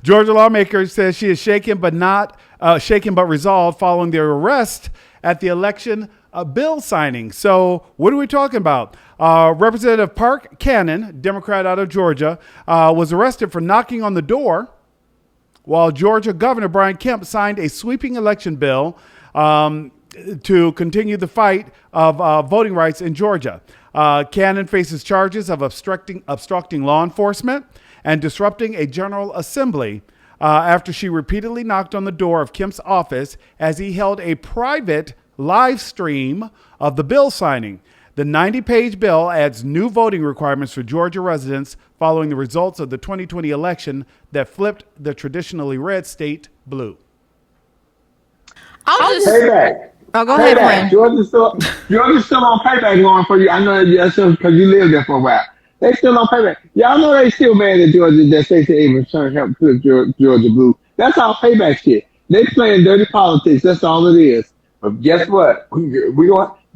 Georgia lawmaker says she is shaken but resolved following their arrest at the election bill signing. So what are we talking about? Representative Park Cannon, Democrat out of Georgia, was arrested for knocking on the door while Georgia Governor Brian Kemp signed a sweeping election bill to continue the fight of voting rights in Georgia. Cannon faces charges of obstructing law enforcement and disrupting a general assembly after she repeatedly knocked on the door of Kemp's office as he held a private live stream of the bill signing. The 90-page bill adds new voting requirements for Georgia residents following the results of the 2020 election that flipped the traditionally red state blue. Payback. Oh, go ahead, Blaine. Georgia's still on payback going for you. I know that's because you lived there for a while. They still on payback. Y'all know they still mad at Georgia that Stacey Abrams trying to help flip Georgia blue. That's all payback shit. They playing dirty politics. That's all it is. But guess what?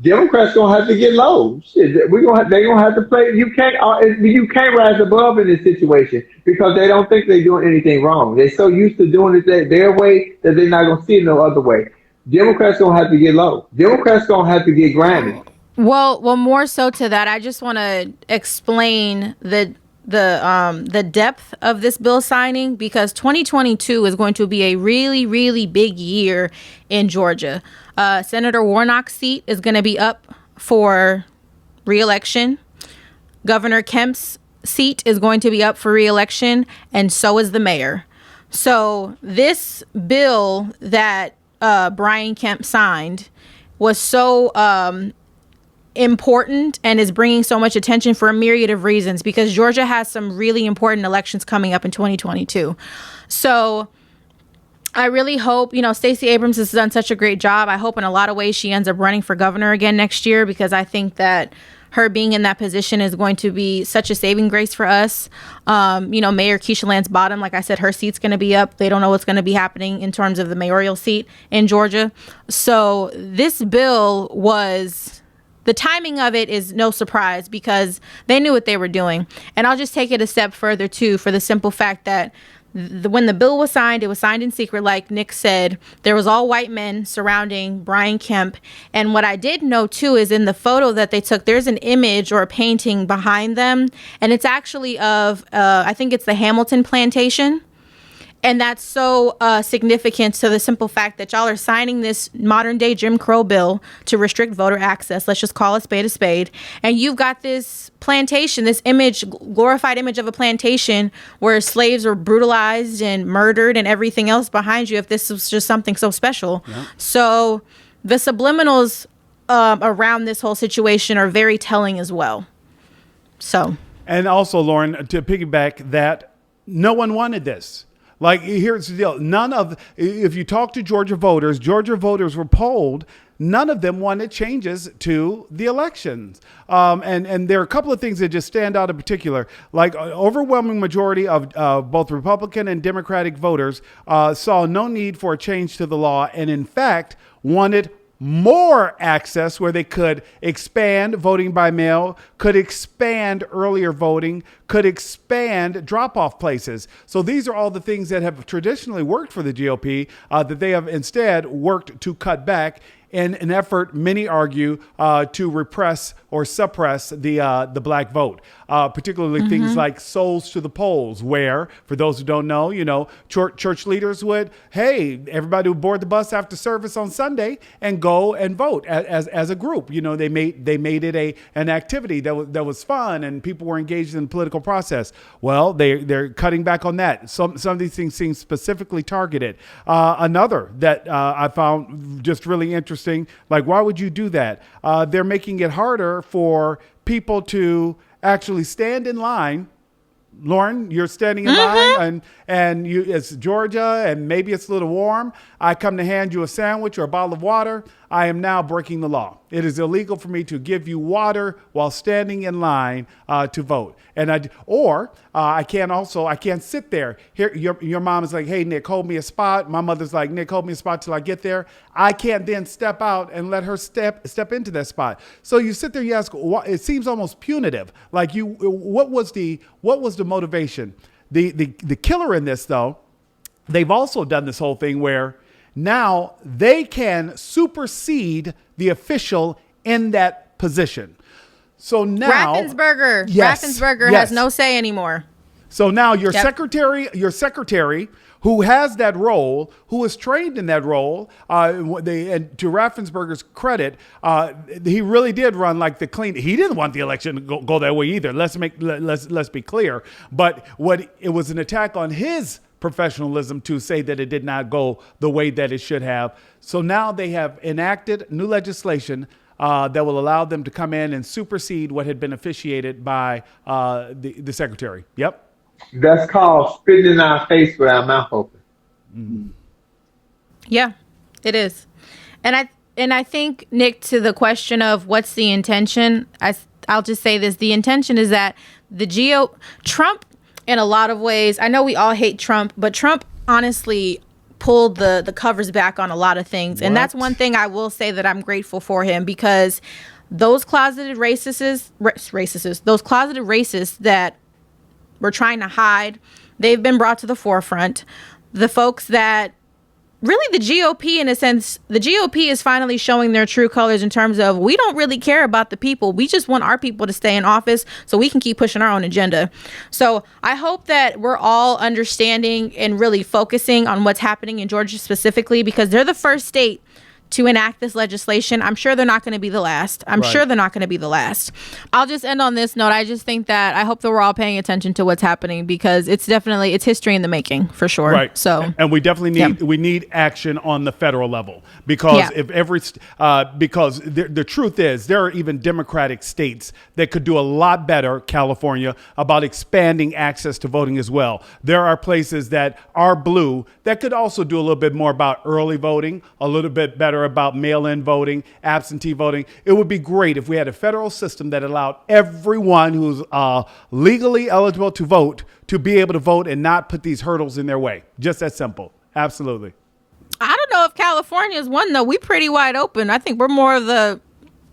Democrats gonna have to get low. Shit, they gonna have to play. You can't rise above in this situation because they don't think they're doing anything wrong. They're so used to doing it their way that they're not gonna see it no other way. Democrats gonna have to get low. Democrats gonna have to get grimy. Well, more so to that, I just want to explain the depth of this bill signing, because 2022 is going to be a really, really big year in Georgia. Senator Warnock's seat is going to be up for re-election. Governor Kemp's seat is going to be up for re-election, and so is the mayor. So this bill that Brian Kemp signed was so important and is bringing so much attention for a myriad of reasons, because Georgia has some really important elections coming up in 2022. So I really hope, Stacey Abrams has done such a great job. I hope in a lot of ways she ends up running for governor again next year, because I think that her being in that position is going to be such a saving grace for us. Mayor Keisha Lance Bottom, like I said, her seat's going to be up. They don't know what's going to be happening in terms of the mayoral seat in Georgia. So this bill the timing of it is no surprise, because they knew what they were doing. And I'll just take it a step further too, for the simple fact that when the bill was signed, it was signed in secret, like Nick said. There was all white men surrounding Brian Kemp. And what I did know too is in the photo that they took, there's an image or a painting behind them, and it's actually of I think it's the Hamilton plantation. And that's so significant to the simple fact that y'all are signing this modern day Jim Crow bill to restrict voter access. Let's just call a spade a spade. And you've got this plantation, this image, glorified image of a plantation where slaves were brutalized and murdered and everything else behind you, if this was just something so special. Yeah. So the subliminals around this whole situation are very telling as well. So. And also, Lauren, to piggyback that, No one wanted this. Like, here's the deal. If you talk to Georgia voters were polled. None of them wanted changes to the elections. And there are a couple of things that just stand out in particular. Like, an overwhelming majority of both Republican and Democratic voters saw no need for a change to the law, and in fact wanted more access where they could expand voting by mail, could expand earlier voting, could expand drop-off places. So these are all the things that have traditionally worked for the GOP that they have instead worked to cut back in an effort, many argue, to repress or suppress the black vote, particularly things like souls to the polls, where, for those who don't know, church leaders would, hey, everybody would board the bus after service on Sunday and go and vote as a group. They made it an activity that was fun and people were engaged in the political process. Well, they're cutting back on that. Some of these things seem specifically targeted. Another that I found just really interesting. Like, why would you do that? They're making it harder for people to actually stand in line. Lauren, you're standing in line and it's Georgia and maybe it's a little warm. I come to hand you a sandwich or a bottle of water. I am now breaking the law. It is illegal for me to give you water while standing in line to vote. And I can't sit there. Here, your mom is like, hey, Nick, hold me a spot. My mother's like, Nick, hold me a spot till I get there. I can't then step out and let her step into that spot. So you sit there, you ask, it seems almost punitive. Like, what was the motivation? The killer in this, though, they've also done this whole thing where now they can supersede the official in that position. So now Raffensperger has no say anymore. So now your secretary who has that role, who is trained in that role, and to Raffensperger's credit, he really did run like the clean. He didn't want the election to go that way either. Let's be clear. But it was an attack on his professionalism to say that it did not go the way that it should have. So now they have enacted new legislation that will allow them to come in and supersede what had been officiated by the secretary. Yep. That's called spitting in our face with our mouth open. Mm-hmm. Yeah, it is. And I think, Nick, to the question of what's the intention, I'll just say this. The intention is that Trump, in a lot of ways, I know we all hate Trump, but Trump honestly pulled the covers back on a lot of things. What? And that's one thing I will say that I'm grateful for him, because those closeted racists that we're trying to hide, they've been brought to the forefront. The folks that really the GOP, in a sense, the GOP is finally showing their true colors in terms of, we don't really care about the people. We just want our people to stay in office so we can keep pushing our own agenda. So I hope that we're all understanding and really focusing on what's happening in Georgia specifically, because they're the first state to enact this legislation. I'm sure they're not going to be the last. I'll just end on this note. I just think that I hope that we're all paying attention to what's happening, because it's history in the making, for sure. Right. So, and we definitely need action on the federal level, because because the truth is, there are even Democratic states that could do a lot better, California, about expanding access to voting as well. There are places that are blue that could also do a little bit more about early voting, a little bit better about mail-in voting, absentee voting. It would be great if we had a federal system that allowed everyone who's legally eligible to vote to be able to vote and not put these hurdles in their way. Just that simple. Absolutely. I don't know if California is one, though. We pretty wide open. I think we're more of the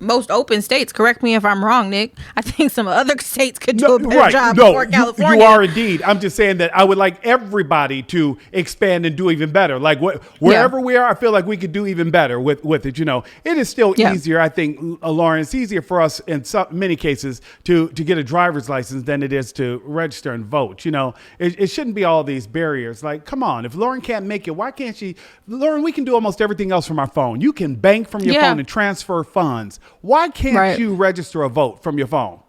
most open states. Correct me if I'm wrong, Nick. I think some other states could do a better job before California. You are indeed. I'm just saying that I would like everybody to expand and do even better. Like wherever we are, I feel like we could do even better with it. It is still easier, I think, Lauren. It's easier for us in many cases to get a driver's license than it is to register and vote. It shouldn't be all these barriers. Like, come on, if Lauren can't make it, why can't she? Lauren, we can do almost everything else from our phone. You can bank from your phone and transfer funds. Why can't you register a vote from your phone?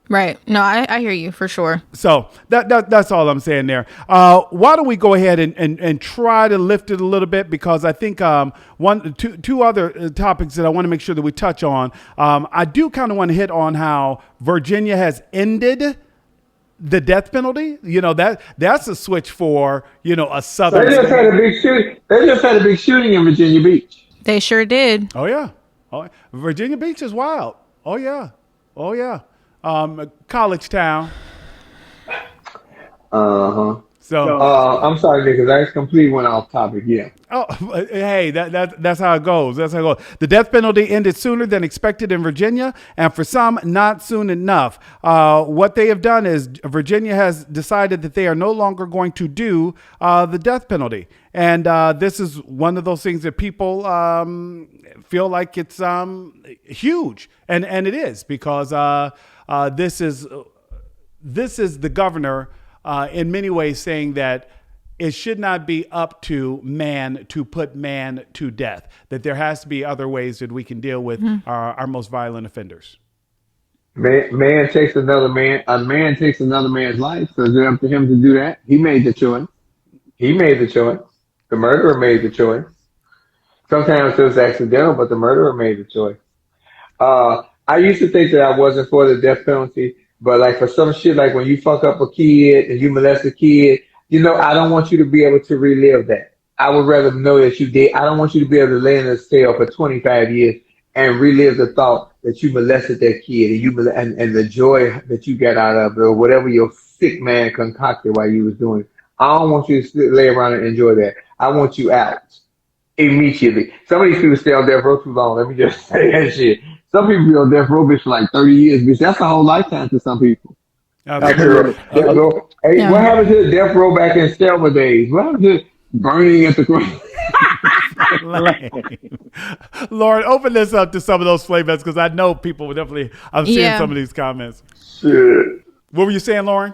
Right. No, I hear you for sure. So that's all I'm saying there. Why don't we go ahead and try to lift it a little bit, because I think two other topics that I want to make sure that we touch on. I do kind of want to hit on how Virginia has ended The death penalty, that's a switch for, a They southern just had state. a big shooting. They just had a big shooting in Virginia Beach. They sure did. Oh yeah. Oh, Virginia Beach is wild. Oh yeah. Oh yeah. College town. Uh huh. So, I'm sorry, because I just completely went off topic. Yeah. oh, hey, that's how it goes. That's how it goes. The death penalty ended sooner than expected in Virginia, and for some, not soon enough. What they have done is Virginia has decided that they are no longer going to do the death penalty, and this is one of those things that people feel like it's huge, and it is because this is the governor. In many ways saying that it should not be up to man to put man to death, that there has to be other ways that we can deal with our most violent offenders. Man takes another man. A man takes another man's life. So is it up to him to do that? He made the choice. He made the choice. The murderer made the choice. Sometimes it was accidental, but the murderer made the choice. I used to think that I wasn't for the death penalty, but like for some shit, like when you fuck up a kid and you molest a kid, I don't want you to be able to relive that. I would rather know that you did. I don't want you to be able to lay in a cell for 25 years and relive the thought that you molested that kid and the joy that you got out of it or whatever your sick man concocted while you was doing it. I don't want you to lay around and enjoy that. I want you out immediately. Some of these people stay on death row too long. Let me just say that shit. Some people be on death row bitch for like 30 years, bitch. That's a whole lifetime to some people. Absolutely. Death row. Hey, Yeah. what happened to the death row back in Selma days? What happened to burning at the cross? Lord, open this up to some of those flavors because I know people would definitely. I'm seeing Yeah. some of these comments. Shit. What were you saying, Lauren?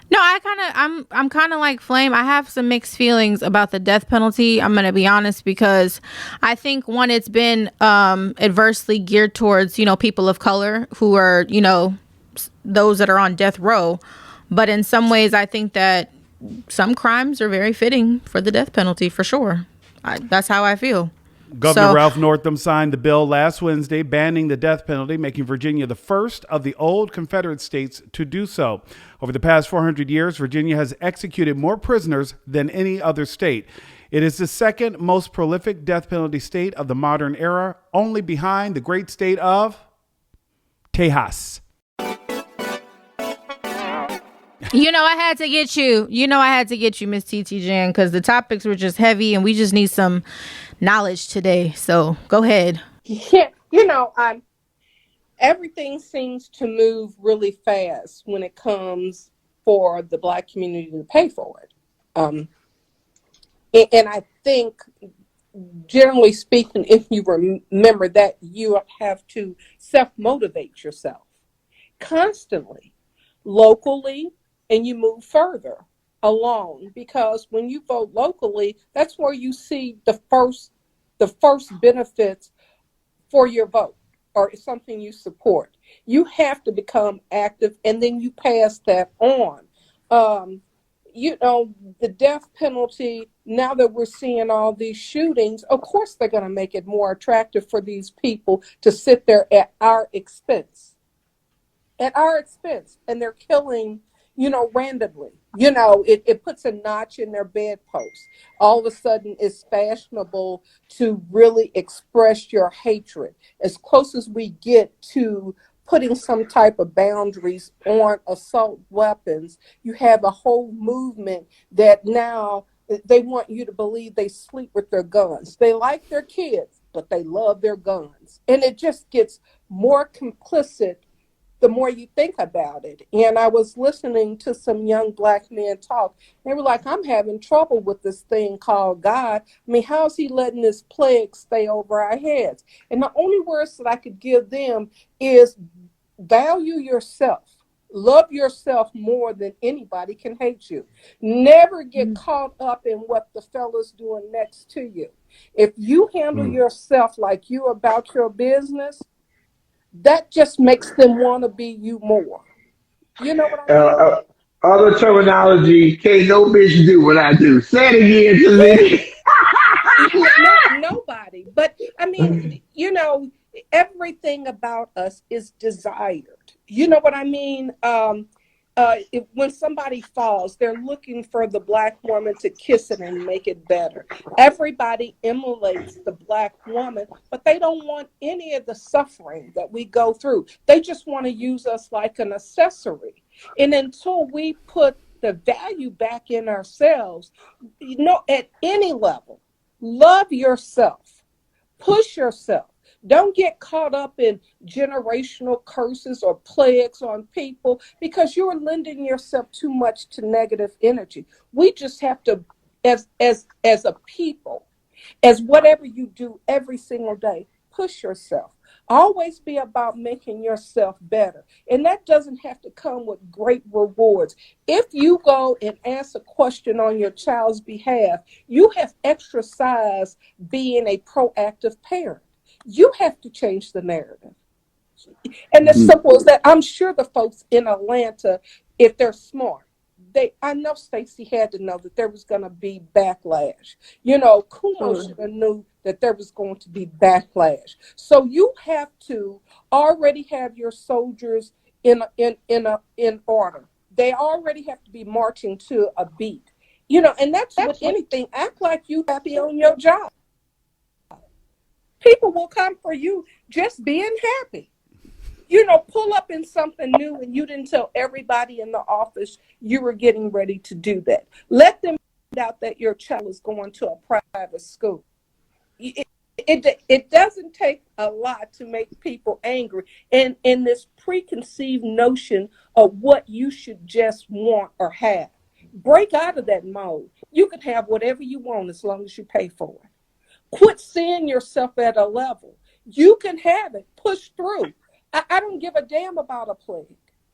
No, I'm kind of like Flame. I have some mixed feelings about the death penalty. I'm gonna be honest because I think one, it's been adversely geared towards people of color who are those that are on death row, but in some ways I think that some crimes are very fitting for the death penalty for sure. That's how I feel. Governor So- Ralph Northam signed the bill last Wednesday banning the death penalty, making Virginia the first of the old Confederate states to do so. Over the past 400 years, Virginia has executed more prisoners than any other state. It is the second most prolific death penalty state of the modern era, only behind the great state of Tejas. I had to get you. I had to get you, Miss TT Jan, because the topics were just heavy and we just need some knowledge today. So go ahead. Yeah, everything seems to move really fast when it comes for the Black community to pay for it. And I think, generally speaking, if you remember that you have to self-motivate yourself constantly, locally, and you move further along, because when you vote locally, that's where you see the first benefits for your vote or something you support. You have to become active, and then you pass that on. The death penalty, now that we're seeing all these shootings, of course they're going to make it more attractive for these people to sit there at our expense. And they're killing, randomly. It puts a notch in their bedpost. All of a sudden, it's fashionable to really express your hatred. As close as we get to putting some type of boundaries on assault weapons, you have a whole movement that now they want you to believe they sleep with their guns. They like their kids, but they love their guns. And it just gets more complicit the more you think about it. And I was listening to some young Black men talk. They were like, I'm having trouble with this thing called God. I mean, how's he letting this plague stay over our heads? And the only words that I could give them is value yourself. Love yourself more than anybody can hate you. Never get caught up in what the fella's doing next to you. If you handle yourself like you about your business, that just makes them want to be you more. You know what I mean? Other terminology, can't no bitch do what I do. Say it again to me. Nobody. But I mean, everything about us is desired. You know what I mean? when somebody falls, they're looking for the black woman to kiss it and make it better. Everybody emulates the black woman, but they don't want any of the suffering that we go through. They just want to use us like an accessory. And until we put the value back in ourselves, at any level, love yourself, push yourself. Don't get caught up in generational curses or plagues on people because you're lending yourself too much to negative energy. We just have to, as a people, as whatever you do every single day, push yourself. Always be about making yourself better. And that doesn't have to come with great rewards. If you go and ask a question on your child's behalf, you have exercised being a proactive parent. You have to change the narrative. And as simple as that, I'm sure the folks in Atlanta, if they're smart, I know Stacey had to know that there was going to be backlash. Kumo should have knew that there was going to be backlash. So you have to already have your soldiers in order. They already have to be marching to a beat. And that's with anything. Act like you happy on your job. People will come for you just being happy. Pull up in something new and you didn't tell everybody in the office you were getting ready to do that. Let them find out that your child is going to a private school. It doesn't take a lot to make people angry and in this preconceived notion of what you should just want or have. Break out of that mode. You can have whatever you want as long as you pay for it. Quit seeing yourself at a level. You can have it. Push through. I don't give a damn about a plague.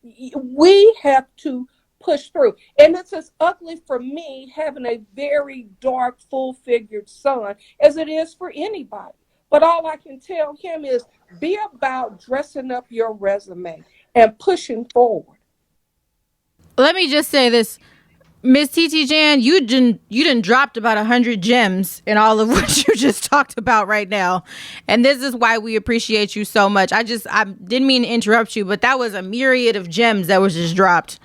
We have to push through. And it's as ugly for me having a very dark, full-figured son as it is for anybody. But all I can tell him is be about dressing up your resume and pushing forward. Let me just say this. Miss TT Jan, you didn't dropped about 100 gems in all of what you just talked about right now. And this is why we appreciate you so much. I didn't mean to interrupt you, but that was a myriad of gems that was just dropped.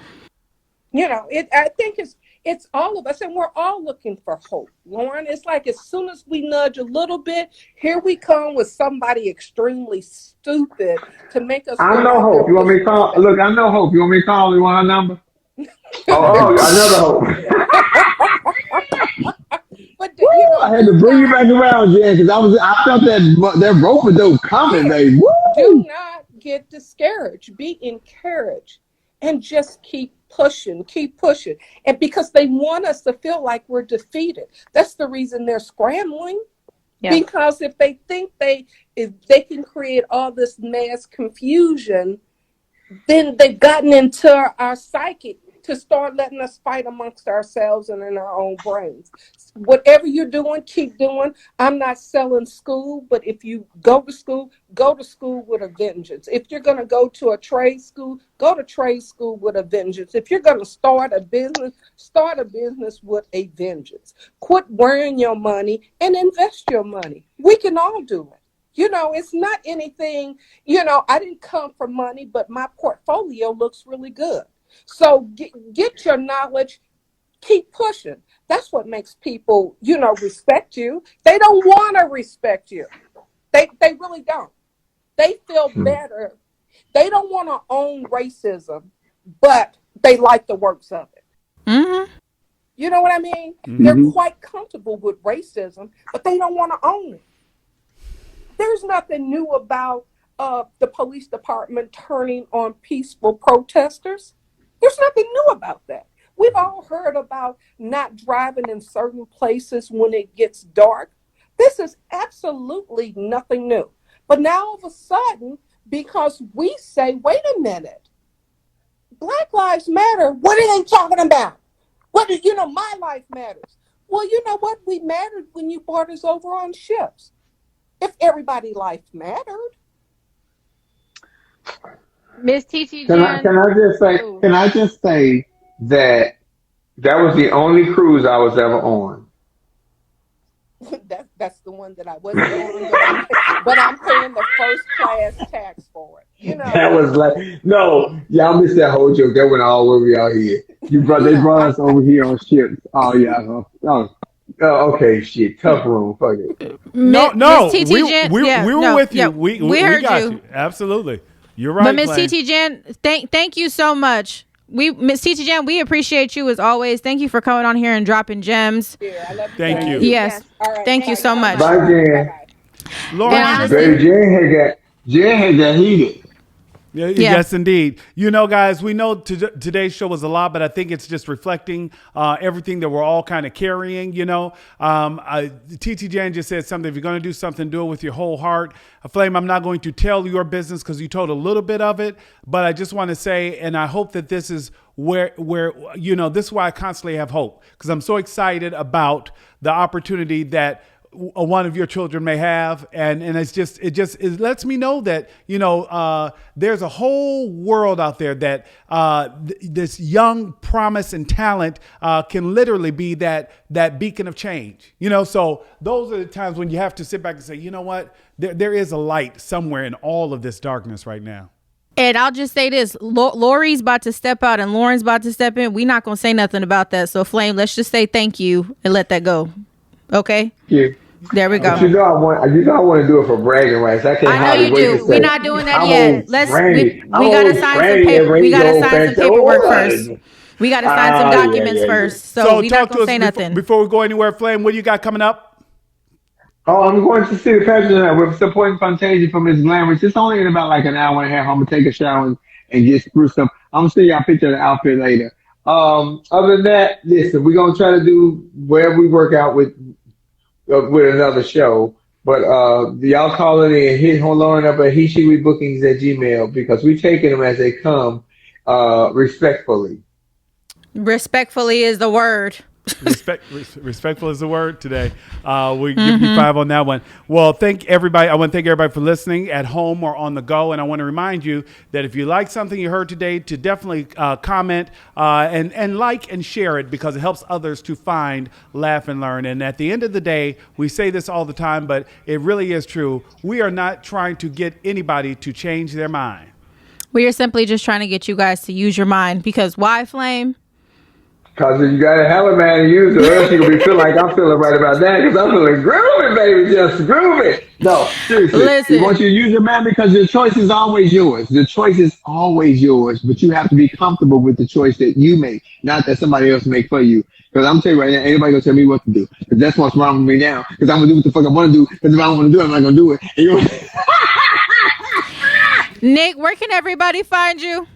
I think it's all of us, and we're all looking for hope. Lauren, it's like as soon as we nudge a little bit, here we come with somebody extremely stupid to make us. I know Hope. You want me to call? Look, I know Hope. You want me to call? You want her number? Another Hope. But I had to bring you back around, Jen, because I felt that rope dope coming, baby. Do not get discouraged. Be encouraged, and just keep pushing, and because they want us to feel like we're defeated. That's the reason they're scrambling. Yeah. Because if they think if they can create all this mass confusion, then they've gotten into our psyche to start letting us fight amongst ourselves and in our own brains. Whatever you're doing, keep doing. I'm not selling school, but if you go to school with a vengeance. If you're going to go to a trade school, go to trade school with a vengeance. If you're going to start a business with a vengeance. Quit wearing your money and invest your money. We can all do it. It's not anything, I didn't come for money, but my portfolio looks really good. So get your knowledge, keep pushing. That's what makes people, respect you. They don't want to respect you. They really don't. They feel better. They don't want to own racism, but they like the works of it. Mm-hmm. You know what I mean? Mm-hmm. They're quite comfortable with racism, but they don't want to own it. There's nothing new about the police department turning on peaceful protesters. There's nothing new about that. We've all heard about not driving in certain places when it gets dark. This is absolutely nothing new. But now all of a sudden, because we say, wait a minute, Black Lives Matter, what are they talking about? My life matters. Well, you know what? We mattered when you brought us over on ships. If everybody's life mattered. Miss TT Can I just say that was the only cruise I was ever on. That's the one that I wasn't on, but I'm paying paying the first class tax for it. That was like, no, y'all missed that whole joke. That went all over y'all here. They brought us over here on ships. Oh yeah. Okay, shit. Tough room. Fuck it. No, Miss TT we Jan, were with you. yeah, We heard got you. you. Absolutely. You're right. But Miss Flame. TT Jan, thank you so much. Miss TT Jan, we appreciate you as always. Thank you for coming on here and dropping gems. Yeah, I love you. Thank guys. you. Yes. All right. Thank you so much. Bye, Jen. Bye. Lauren, And honestly, Baby, Jen had got heated. Yeah. Yes, indeed. Guys, we know today's show was a lot, but I think it's just reflecting everything that we're all kind of carrying. TT Jan just said something. If you're going to do something, do it with your whole heart. Flame, I'm not going to tell your business because you told a little bit of it, but I just want to say, and I hope that this is where this is why I constantly have hope, because I'm so excited about the opportunity that one of your children may have, and it lets me know that there's a whole world out there that this young promise and talent can literally be that beacon of change. So those are the times when you have to sit back and say, you know what, there is a light somewhere in all of this darkness right now. And I'll just say this, Lori's about to step out and Lauren's about to step in. We're not going to say nothing about that. So Flame, let's just say thank you and let that go. Okay? Yeah. There we go. But I want to do it for bragging rights. I can't I know hardly you wait do. to say, We're not doing that I'm yet. old Let's Franny. we I'm gotta old sign some Franny paper. and We gotta radio sign some fancy. paperwork Oh, first. We gotta sign some documents first. So we're not talk to gonna us say nothing. before we go anywhere. Flame, what do you got coming up? Oh, I'm going to see the pageant tonight with supporting Fantasia for Miss Glamorous. It's only in about like an hour and a half. I'm gonna take a shower and get spruced up. I'm gonna send y'all a picture of the outfit later. Other than that, listen, we're gonna try to do wherever we work out with another show. But y'all call it in, hit Lauren up at HeSheWeBookings@gmail because we taking them as they come, respectfully. Respectfully is the word. Respectful is the word today. We give you 5 on that one. Well, thank everybody. I want to thank everybody for listening at home or on the go. And I want to remind you that if you like something you heard today, to definitely comment and like and share it, because it helps others to find, laugh, and learn. And at the end of the day, we say this all the time, but it really is true. We are not trying to get anybody to change their mind. We are simply just trying to get you guys to use your mind, because why, Flame? Because you got to hella man to use it, or else you're going to be feeling like I'm feeling right about that, because I'm feeling groovy, baby, just groovy. No, seriously. Listen. We want you to use your man because your choice is always yours. The choice is always yours, but you have to be comfortable with the choice that you make, not that somebody else make for you. Because I'm telling you right now, ain't nobody going to tell me what to do. Because that's what's wrong with me now. Because I'm going to do what the fuck I want to do. Because if I don't want to do it, I'm not going to do it. And Nick, where can everybody find you?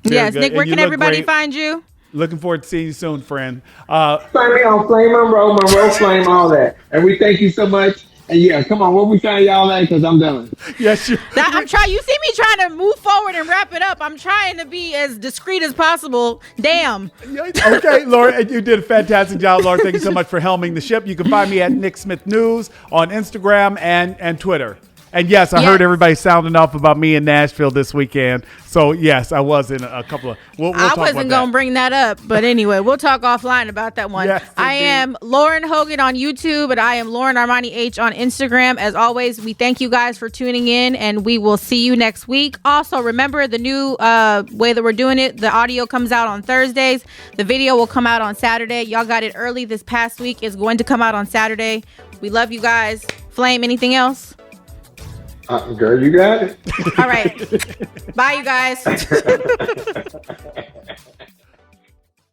Yes, Nick, where can everybody find you? Looking forward to seeing you soon, friend. Find me on Flame Monroe Flame, all that. And we thank you so much. And yeah, come on, where we find y'all at? Because I'm done. Yes, I'm trying. You see me trying to move forward and wrap it up. I'm trying to be as discreet as possible. Damn. Okay, Laura, you did a fantastic job, Laura. Thank you so much for helming the ship. You can find me at Nick Smith News on Instagram and Twitter. And yes, I heard everybody sounding off about me in Nashville this weekend. So yes, I was in a couple of. We'll I wasn't going to bring that up, but anyway, we'll talk offline about that one. Yes, I am Lauren Hogan on YouTube, and I am Lauren Armani H on Instagram. As always, we thank you guys for tuning in, and we will see you next week. Also, remember the new way that we're doing it. The audio comes out on Thursdays. The video will come out on Saturday. Y'all got it early this past week. It's going to come out on Saturday. We love you guys. Flame, anything else? Girl, you got it. All right. Bye, you guys.